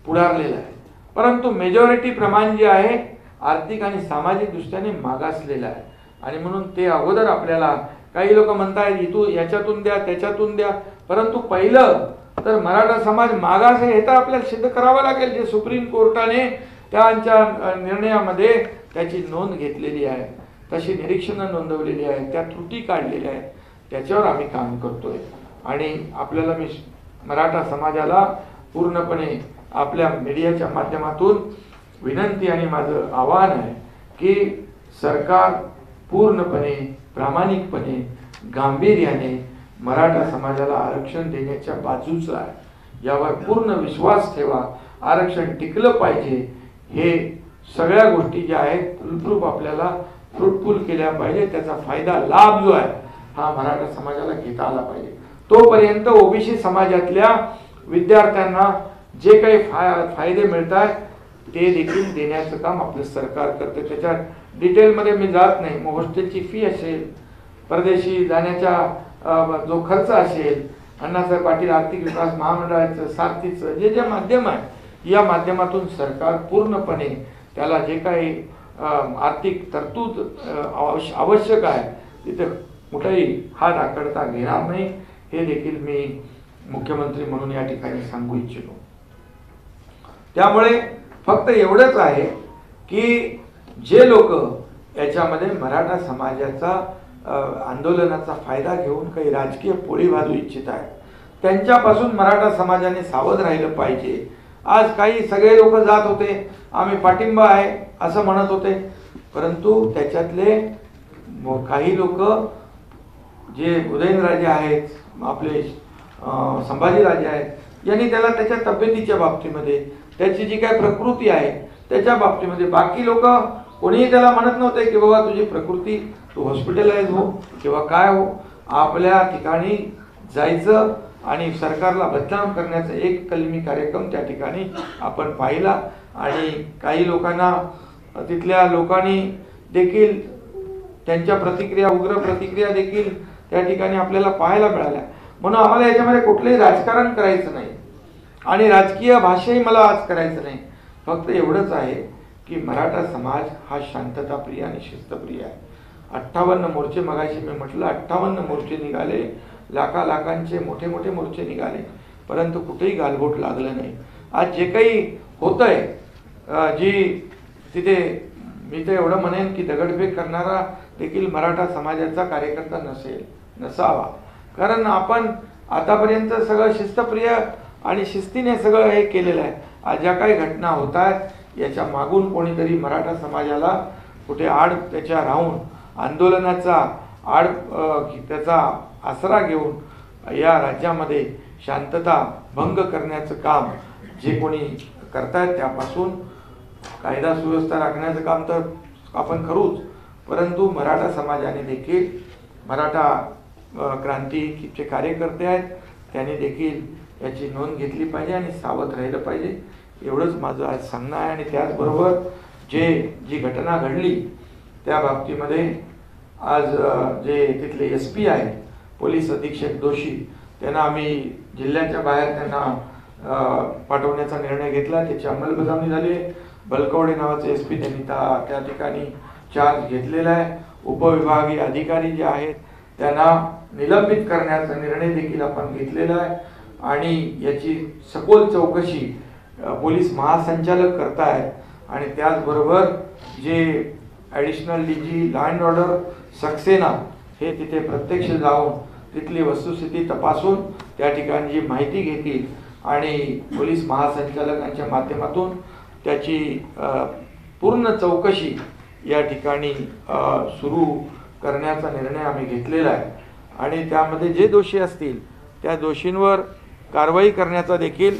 पुढारलेला आहे, परंतु मेजॉरिटी प्रमाण जे आहे आर्थिक आणि सामाजिक दृष्ट्याने मागासलेलं आहे आणि म्हणून ते अगोदर आपल्याला काही लोक म्हणतायत इथून याच्यातून द्या त्याच्यातून द्या, परंतु पहिलं तर मराठा समाज मागास आहे हे तर आपल्याला सिद्ध करावं लागेल. जे सुप्रीम कोर्टाने त्यांच्या निर्णयामध्ये त्याची नोंद घेतलेली आहे, तशी निरीक्षणं नोंदवलेली आहेत, त्या त्रुटी काढलेल्या आहेत, त्याच्यावर आम्ही काम करतोय. आणि आपल्याला मी मराठा समाजाला पूर्णपणे आपल्या मीडियाच्या माध्यमातून विनंती आणि माझं आवाहन आहे की सरकार पूर्णपणे प्रामाणिकपणे गांभीर्याने मराठा समाजाला आरक्षण देण्याच्या बाजूचं आहे. यावर पूर्ण विश्वास ठेवा. आरक्षण टिकलं पाहिजे. हे सगळ्या गोष्टी ज्या आहेत फुलप्रूफ आपल्याला फ्रुटफुल केल्या पाहिजे. त्याचा फायदा लाभ जो आहे हा मराठा समाजाला घेता आला पाहिजे. तोपर्यंत ओबीसी समाजातल्या विद्यार्थ्यांना जे काही फायदे मिळतात ते देखील देण्याचं काम आपलं सरकार करते. त्याच्या डिटेलमध्ये मी जात नाही. मग हॉस्टेलची फी असेल, परदेशी जाण्याचा जो खर्च असेल, अण्णासाहेब पाटील आर्थिक विकास महामंडळाचं, सारथीचं जे माध्यम आहे या माध्यमातून सरकार पूर्णपणे त्याला जे काही आर्थिक तरतूद आवश्यक आहे तिथे कुठेही हात आखडता घेणार नाही, हे देखील मी मुख्यमंत्री म्हणून या ठिकाणी सांगू इच्छितो. त्यामुळे फक्त एवढंच आहे की जे लोक याच्यामध्ये मराठा समाजाचा आंदोलनाचा फायदा घेऊन काही राजकीय पोळी भाजू इच्छित आहेत त्यांच्यापासून मराठा समाजाने सावध राहिलं पाहिजे. आज काही सगळे लोक जात होते, आम्ही पाठिंबा आहे असं म्हणत होते, परंतु त्याच्यातले काही लोक जे उदयनराजे आहेत, आपले संभाजीराजे आहेत, यांनी त्याला त्याच्या तब्येतीच्या बाबतीमध्ये, त्याची जी काय प्रकृती आहे त्याच्या बाबतीमध्ये, बाकी लोक कोणीही त्याला म्हणत नव्हते की बाबा तुझी प्रकृती, तू हॉस्पिटलाइज हो किंवा काय हो. आपल्या ठिकाणी जायचं आणि सरकारला बदनाम करण्याचा एक कलमी कार्यक्रम त्या ठिकाणी आपण पाहिला. आणि काही लोकांना, तिथल्या लोकांनी देखील त्यांच्या प्रतिक्रिया, उग्र प्रतिक्रिया देखील त्या ठिकाणी आपल्याला पाहायला मिळाल्या. म्हणून आम्हाला याच्यामध्ये कुठलंही राजकारण करायचं नाही आणि राजकीय भाषाही मला आज करायचं नाही. फक्त एवढंच आहे की मराठा समाज हा शांतताप्रिय आणि शिस्तप्रिय आहे. 58 मोर्चे, मगाशी मी म्हटलं 58 मोर्चे निघाले, लाखांचे मोठे मोठे मोर्चे निघाले, परंतु कुठेही गालबोट लागलं नाही. आज जे काही होतंय, जी तिथे मी तर एवढं म्हणेन की दगडफेक करणारा देखील मराठा समाजाचा कार्यकर्ता नसावा. कारण आपण आतापर्यंत सगळं शिस्तप्रिय आणि शिस्तीने सगळं हे केलेलं आहे. आज ज्या काही घटना होत आहेत याच्या मागून कोणीतरी मराठा समाजाला कुठे आड त्याच्या राहून आंदोलनाचा त्याचा आसरा घेऊन या राज्यामध्ये शांतता भंग करण्याचं काम जे कोणी करतायत त्यापासून कायदा सुव्यवस्था राखण्याचं काम तर आपण करूच, परंतु मराठा समाजाने देखील, मराठा क्रांतीचे कार्यकर्ते आहेत त्यांनी देखील याची नोंद घेतली पाहिजे आणि सावध राहिलं पाहिजे. एवढंच माझं आज सांगणं आहे. आणि त्याचबरोबर जी घटना घडली त्या बाबतीमध्ये आज जे तिथले SP आहेत, पोलीस अधीक्षक दोषी, त्यांना आम्ही जिल्ह्याच्या बाहेर त्यांना पाठवण्याचा निर्णय घेतला. त्याची अंमलबजावणी झाली. बलकवडे नावाचे SP त्यांनी त्या ठिकाणी चार्ज घेतलेला आहे. उपविभागीय अधिकारी जे आहेत त्यांना निलंबित करण्याचा निर्णय देखील आपण घेतलेला आहे. आणि याची सखोल चौकशी पोलीस महासंचालक करतायत. आणि त्याचबरोबर जे additional DG law and order Saxena हे तिथे प्रत्यक्ष जाऊन तिथली वस्तुस्थिती तपासून त्या ठिकाणी जी माहिती घेतील आणि पोलीस महासंचालकांच्या माध्यमातून त्याची पूर्ण चौकशी या ठिकाणी सुरू करण्याचा निर्णय आम्ही घेतलेला आहे. आणि त्यामध्ये जे दोषी असतील त्या दोषींवर कारवाई करण्याचा देखील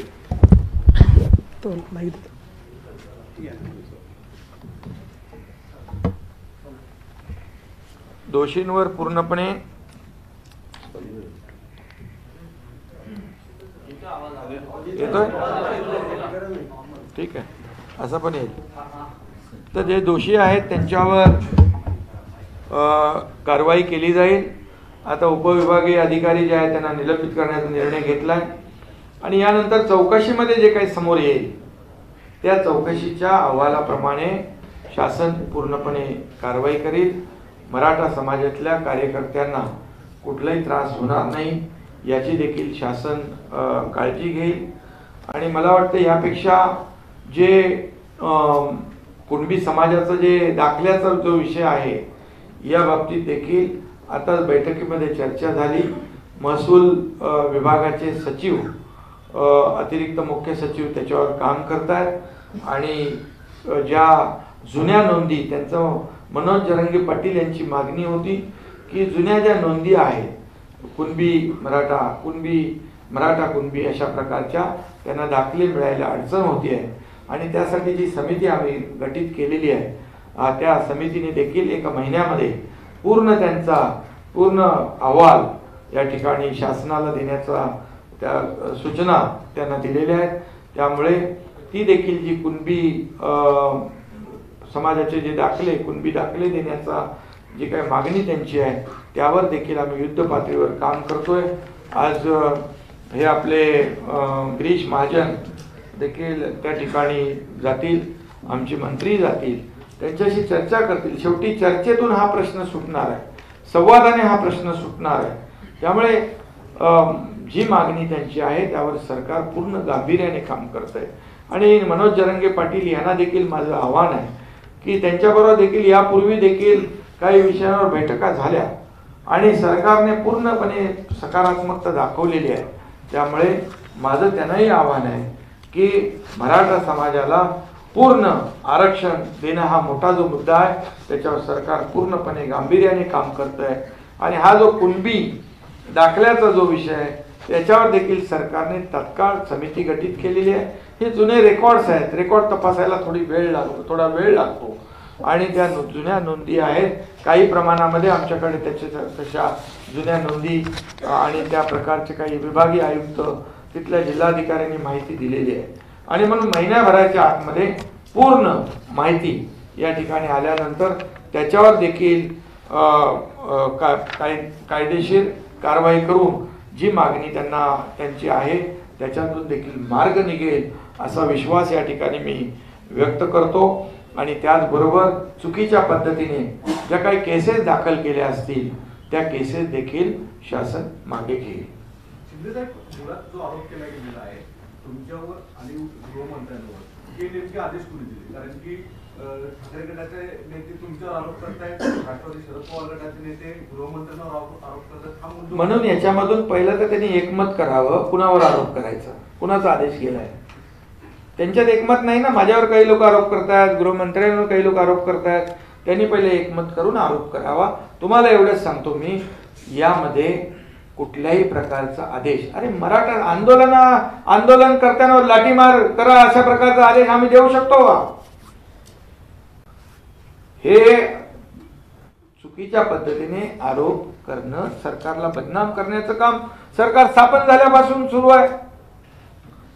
दोषींवर पूर्णपणे येतोय, ठीक आहे, असं पण येईल. तर जे दोषी आहेत त्यांच्यावर कारवाई केली जाईल. आता उपविभागीय अधिकारी जे आहेत त्यांना निलंबित करण्याचा निर्णय घेतलाय. आणि यानंतर चौकशीमध्ये जे काही समोर येईल त्या चौकशीच्या अहवालाप्रमाणे शासन पूर्णपणे कारवाई करेल. मराठा समाजातल्या कार्यकर्त्यांना कुठलाही त्रास होणार नाही याची देखील शासन काळजी घेईल. आणि मला वाटतं यापेक्षा जे कुणबी समाजाचं जे दाखल्याचा जो विषय आहे या बाबतीत देखील आता बैठकीमध्ये चर्चा झाली. महसूल विभागाचे सचिव, अतिरिक्त मुख्य सचिव त्याच्यावर काम करतात. आणि ज्या जुन्या नोंदी, त्यांचं मनोज जरंगे पाटील यांची मागणी होती की जुन्या ज्या नोंदी आहेत कुणबी मराठा कुणबी अशा प्रकारच्या त्यांना दाखले मिळायला अडचण होती आहे. आणि त्यासाठी जी समिती आम्ही गठीत केलेली आहे त्या समितीने देखील 1 महिन्यामध्ये त्यांचा पूर्ण अहवाल या ठिकाणी शासनाला देण्याचा त्या सूचना त्यांना दिलेल्या आहेत. त्यामुळे ती देखील जी कुणबी समाजाचे जे दाखले, कुणबी दाखले देण्याचा जी काही मागणी त्यांची आहे त्यावर देखील आम्ही युद्ध पातळीवर काम करतोय. आज हे आपले गिरीश महाजन देखील त्या ठिकाणी जातील, आमचे मंत्री जातील, त्यांच्याशी चर्चा करतील. शेवटी चर्चेतून हा प्रश्न सुटणार आहे, संवादाने हा प्रश्न सुटणार आहे. त्यामुळे जी मागणी त्यांची आहे त्यावर सरकार पूर्ण गांभीर्याने काम करत आहे. आणि मनोज जरांगे पाटील यांना देखील माझं आव्हान आहे की त्यांच्याबरोबर देखील यापूर्वी देखील काही विषयांवर बैठका झाल्या आणि सरकारने पूर्णपणे सकारात्मकता दाखवलेली आहे. त्यामुळे माझं त्यांनाही आव्हान आहे की मराठा समाजाला पूर्ण आरक्षण देणं हा मोठा जो मुद्दा आहे त्याच्यावर सरकार पूर्णपणे गांभीर्याने काम करत आहे. आणि हा जो कुणबी दाखल्याचा जो विषय आहे त्याच्यावर देखील सरकारने तत्काळ समिती गठीत केलेली आहे. हे जुने रेकॉर्ड्स आहेत, रेकॉर्ड तपासायला थोडा वेळ लागतो आणि त्या जुन्या नोंदी आहेत. काही प्रमाणामध्ये आमच्याकडे तशा जुन्या नोंदी आणि त्या प्रकारचे काही विभागीय आयुक्त तिथल्या जिल्हाधिकाऱ्यांनी माहिती दिलेली आहे. आणि म्हणून महिन्याभराच्या आतमध्ये पूर्ण माहिती या ठिकाणी आल्यानंतर त्याच्यावर देखील कायदेशीर कारवाई करून जी मागणी त्यांची आहे त्याच्यातून देखील मार्ग निघेल असा विश्वास या ठिकाणी मी व्यक्त करतो. आणि त्याचबरोबर चुकीच्या पद्धतीने ज्या काही केसेस दाखल केल्या असतील त्या केसेस देखील शासन मागे घेईल. शिंदे साहेब, मुळात जो आरोप केला गेलेला आहे तुमच्यावर आणि गृहमंत्र्यांवर, हे नेमके आदेश कोणी दिले? कारण की ठाकरे गटाचे नेते तुमच्यावर आरोप करतायत, राष्ट्रवादी शरद पवार गटाचे नेते गृहमंत्र्यांवर आरोप करतात. हा मुद्दा म्हणून याच्यामधून पहिलं तर त्यांनी एकमत करावं, कुणावर आरोप करायचा, कुणाचा आदेश केलाय. त्यांच्यात एकमत नाही ना. माझ्यावर काही लोक आरोप करतात, गृहमंत्र्यांवर काही लोक आरोप करतात. त्यांनी पहिले एकमत करून आरोप करावा. तुम्हाला एवढंच सांगतो मी, यामध्ये कुठल्याही प्रकारचा आदेश, अरे मराठा आंदोलन करताना लाठीमार करा अशा प्रकारचा आदेश आम्ही देऊ शकतो का? हे चुकीच्या पद्धतीने आरोप करणं, सरकारला बदनाम करण्याचं काम सरकार स्थापन झाल्यापासून सुरू आहे.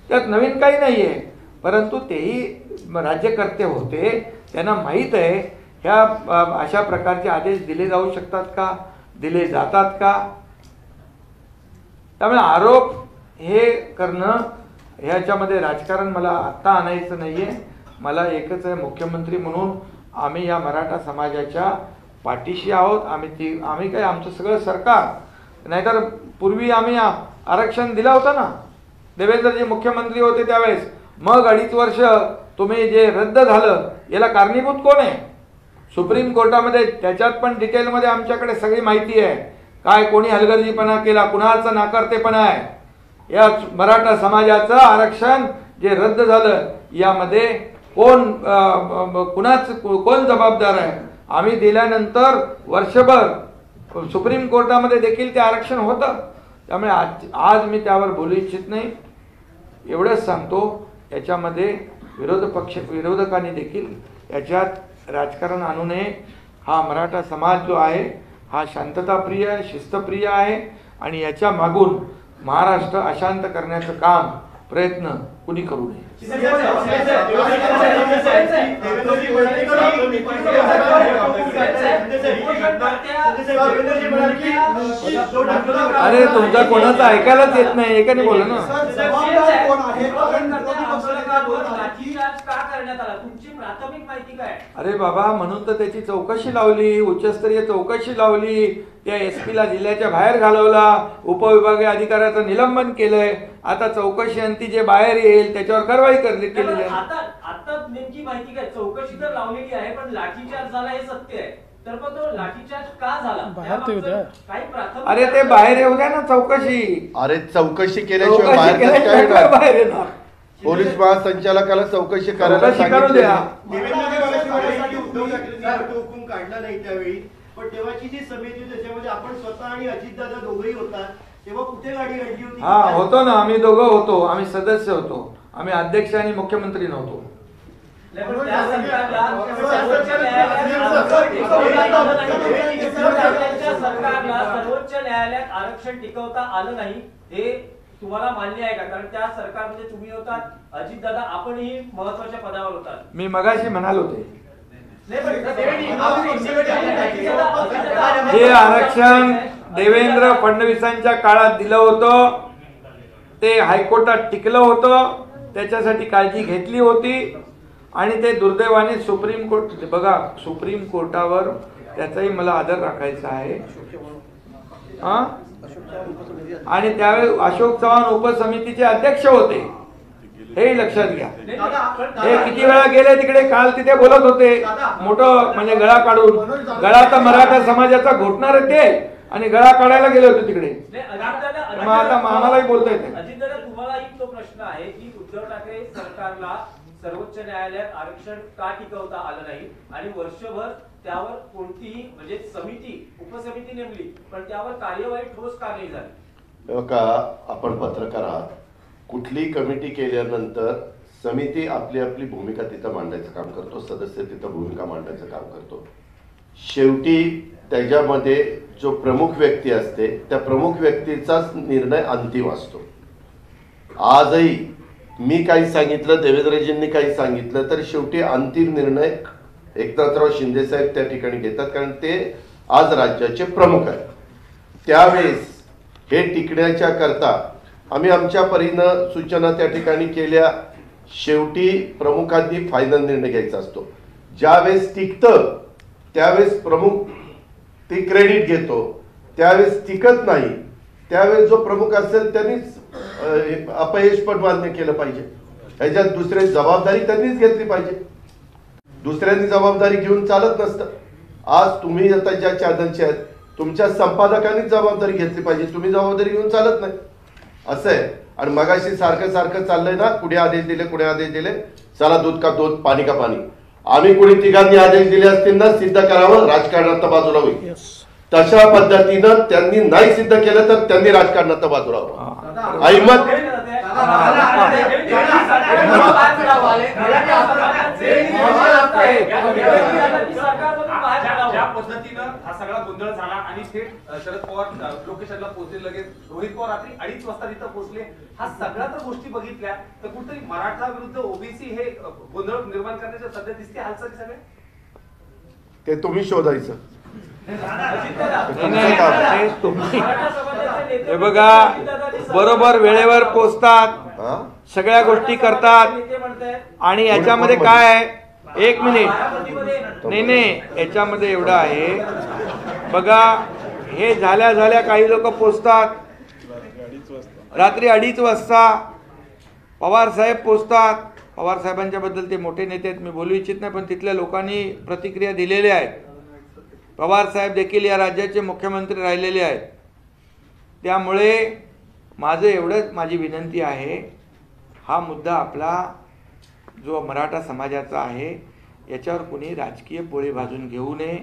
त्यात नवीन काही नाहीये. परंतु तेही राज्यकर्ते होते, त्यांना माहीत आहे ह्या अशा प्रकारचे आदेश दिले जाऊ शकतात का, दिले जातात का. त्यामुळे आरोप हे करणं ह्याच्यामध्ये राजकारण मला आत्ता आणायचं नाहीये. मला एकच आहे, मुख्यमंत्री म्हणून आम्ही या मराठा समाजाच्या पाठीशी आहोत. आम्ही काय, आमचं सगळं सरकार, नाहीतर पूर्वी आम्ही आरक्षण दिलं होतं ना, देवेंद्रजी मुख्यमंत्री होते त्यावेळेस. मग 2.5 वर्ष तुम्ही जे रद्द झालं याला कारणीभूत कोण आहे? सुप्रीम कोर्टामध्ये त्याच्यात पण डिटेलमध्ये आमच्याकडे सगळी माहिती आहे. काय कोणी हलगर्जीपणा केला, कुणाचा नाकारतेपणा आहे. या मराठा समाजाचं आरक्षण जे रद्द झालं यामध्ये कोण जबाबदार आहे? आम्ही दिल्यानंतर वर्षभर सुप्रीम कोर्टामध्ये देखील ते आरक्षण होतं. त्यामुळे आज मी त्यावर बोलू इच्छित नाही. एवढंच सांगतो, याच्यामध्ये विरोधकांनी देखील याच्यात राजकारण आणू नये. हा मराठा समाज जो आहे हा शांतताप्रिय आहे, शिस्तप्रिय आहे आणि याच्या मागून महाराष्ट्र अशांत करण्याचं काम प्रयत्न कुणी करू नये. अरे तुमचा कोणाचा ऐकायलाच येत नाही, एकाने बोला ना. अरे बाबा, म्हणून तर त्याची चौकशी लावली, उच्चस्तरीय चौकशी लावली. त्या SP ला जिल्ह्याच्या बाहेर घालवला, उपविभागीय अधिकाऱ्याचं निलंबन केलंय. आता चौकशी अंती जे बाहेर येईल त्याच्यावर कारवाई केलेली आहे. आता नेमकी माहिती काय? चौकशी तर लावलेली आहे पण लाठीचार्ज झाला हे सत्य आहे. तर पण तो लाठीचार्ज का झाला? अरे ते बाहेर येऊ द्या ना चौकशी. अरे चौकशी केल्याशिवाय बाहेर येणार. पोलीस महासंचालकाला चौकशी करायला सांगितलं. हुकूम काढला नाही त्यावेळी, पण तेव्हाची जी समिती होती त्याच्यामध्ये आपण स्वतः आणि अजितदादा दोघंही होता. तेव्हा कुठे गाडी घडली होती? हा होतो ना, आम्ही दोघं होतो, आम्ही सदस्य होतो. आम्ही अध्यक्ष आणि मुख्यमंत्री नव्हतो. सरकारला सर्वोच्च न्यायालयात आरक्षण टिकवता आलं नाही हे तुम्हाला मान्य आहे का? कारण त्या सरकारमध्ये तुम्ही होतात, अजितदादा आपणही महत्वाच्या पदावर होतात. मी मगाशी म्हणाल होते, जे आरक्षण देवेंद्र फडणवीसांच्या काळात दिलं होतं ते हायकोर्टात टिकलं होतं. त्याच्यासाठी काळजी घेतली होती आणि ते दुर्दैवाने सुप्रीम कोर्ट, बघा सुप्रीम कोर्टावर त्याचाही मला आदर राखायचा आहे हा. आणि त्यावेळी अशोक चव्हाण उपसमितीचे अध्यक्ष होते, हे लक्षात घ्या. हे किती वेळा गेले तिकडे, काल तिथे बोलत होते मोठं म्हणजे गळा काढून, गळा तर मराठा समाजाचा घोटणार ते, आणि गळा काढायला गेले होते तिकडे. मग आता आम्हालाही बोलता येते. अजितदादा, तुम्हालाही तो प्रश्न आहे की उद्धव ठाकरे सरकारला सर्वोच्च न्यायालयात आरक्षण का टिकवता आलं नाही आणि वर्षभर त्यावर कोणतीही म्हणजे समिती उपसमिती नेमली पण त्यावर कार्यवाही ठोस का नाही झाली? का आपण पत्रकार आहात, कुठली कमिटी केल्यानंतर समिती आपली आपली भूमिका तिथं मांडायचं काम करतो, सदस्य तिथं भूमिका मांडायचं काम करतो. शेवटी त्याच्यामध्ये जो प्रमुख व्यक्ती असते त्या प्रमुख व्यक्तीचाच निर्णय अंतिम असतो. आजही मी काही सांगितलं, देवेंद्रजींनी काही सांगितलं, तर शेवटी अंतिम निर्णय एकनाथराव शिंदे साहेब त्या ठिकाणी घेतात, कारण ते आज राज्याचे प्रमुख आहेत. त्यावेळेस हे टिकण्याच्या करता आम्ही आमच्या परीनं सूचना त्या ठिकाणी केल्या. शेवटी प्रमुखांनी फायनल निर्णय घ्यायचा असतो. ज्यावेळेस टिकतं त्यावेळेस प्रमुख ते क्रेडिट घेतो, त्यावेळेस टिकत नाही त्यावेळेस जो प्रमुख असेल त्यांनीच अपयश पण मान्य केलं पाहिजे. ह्याच्यात दुसऱ्याची जबाबदारी त्यांनीच घेतली पाहिजे. दुसऱ्यांनी जबाबदारी घेऊन चालत नसतं. आज तुम्ही आता ज्या चॅनलचे आहेत तुमच्या संपादकांनीच जबाबदारी घेतली पाहिजे, तुम्ही जबाबदारी घेऊन चालत नाही असं आहे. आणि मगाशी सारखं सारखं चाललंय ना, कुणी आदेश दिले कुणी आदेश दिले, चला दूध का दूध पाणी का पाणी. आम्ही कुणी तिघांनी आदेश दिले असतील ना, सिद्ध करावं, राजकारणात बाजूला होईल. तशा पद्धतीनं त्यांनी नाही सिद्ध केलं तर त्यांनी राजकारणात बाजूला व्हावं. अहिमत ज्या पद्धतीनं हा सगळा गोंधळ झाला आणि थेट शरद पवार लोकेशनला पोहोचले, लगेच रोहित पवार रात्री 2:30 वाजता तिथं पोहोचले, हा सगळ्या तर गोष्टी बघितल्या तर कुठेतरी मराठा विरुद्ध ओबीसी हे गोंधळ निर्माण करण्याच्या सध्या दिसते हालचाली सगळे. ते तुम्ही शोधायचं. हे बघा, बरोबर वेळेवर पोचतात, सगळ्या गोष्टी करतात. आणि याच्यामध्ये काय आहे, एक मिनिट, नाही याच्यामध्ये एवढं आहे बघा, हे झाल्या झाल्या काही लोक पोचतात रात्री 2:30 वाजता, पवार साहेब पोचतात. पवार साहेबांच्या बद्दल ते मोठे नेते आहेत, मी बोलू इच्छित नाही, पण तिथल्या लोकांनी प्रतिक्रिया दिलेल्या आहेत. पवार साहेब देखील या राज्याचे मुख्यमंत्री राहिलेले आहेत. त्यामुळे माझं एवढंच, माझी विनंती आहे, हा मुद्दा आपला जो मराठा समाजाचा आहे याच्यावर कुणी राजकीय पोळी भाजून घेऊ नये.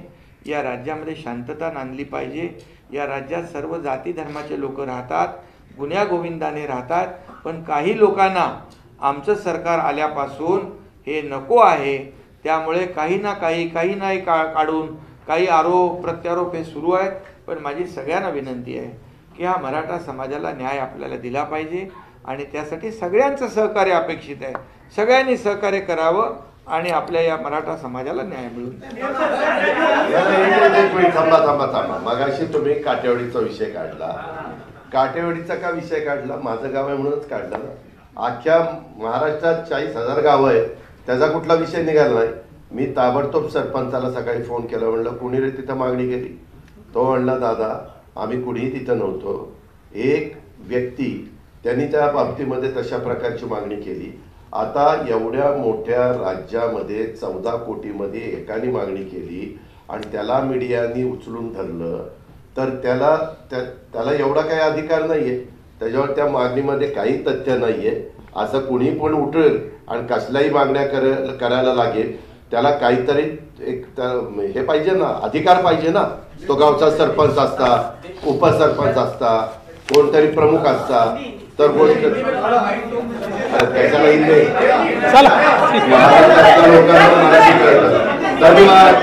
या राज्यामध्ये शांतता नांदली पाहिजे. या राज्यात सर्व जाती धर्माचे लोक राहतात, गुन्ह्या गोविंदाने राहतात, पण काही लोकांना आमचं सरकार आल्यापासून हे नको आहे. त्यामुळे काही नाही काढून काही आरोप प्रत्यारोप हे सुरू आहेत. पण माझी सगळ्यांना विनंती आहे की हा मराठा समाजाला न्याय आपल्याला दिला पाहिजे आणि त्यासाठी सगळ्यांचं सहकार्य अपेक्षित आहे. सगळ्यांनी सहकार्य करावं आणि आपल्या या मराठा समाजाला न्याय मिळून. थांबा. मगाशी तुम्ही काटेवाडीचा विषय काढला. काटेवाडीचा का विषय काढला? माझं गाव आहे म्हणूनच काढला ना. अख्ख्या महाराष्ट्रात 40,000 गावं आहेत, त्याचा कुठला विषय निघाला नाही. मी ताबडतोब सरपंचाला सकाळी फोन केला, म्हणलं कुणी रे तिथं मागणी केली? तो म्हणला दादा आम्ही कुणीही तिथं नव्हतो, एक व्यक्ती त्यांनी त्या बाबतीमध्ये तशा प्रकारची मागणी केली. आता एवढ्या मोठ्या राज्यामध्ये 14 कोटीमध्ये एकाने मागणी केली आणि त्याला मीडियानी उचलून धरलं तर त्याला एवढा काही अधिकार नाहीये. त्याच्यावर त्या मागणीमध्ये काही तथ्य नाहीये. असं कुणी पण उठेल आणि कसल्याही मागण्या करायला लागेल, त्याला काहीतरी एक हे पाहिजे ना, अधिकार पाहिजे ना. तो गावचा सरपंच असता, उपसरपंच असता, कोणतरी प्रमुख असता तर गोष्ट त्याच्याला लोकांना धन्यवाद.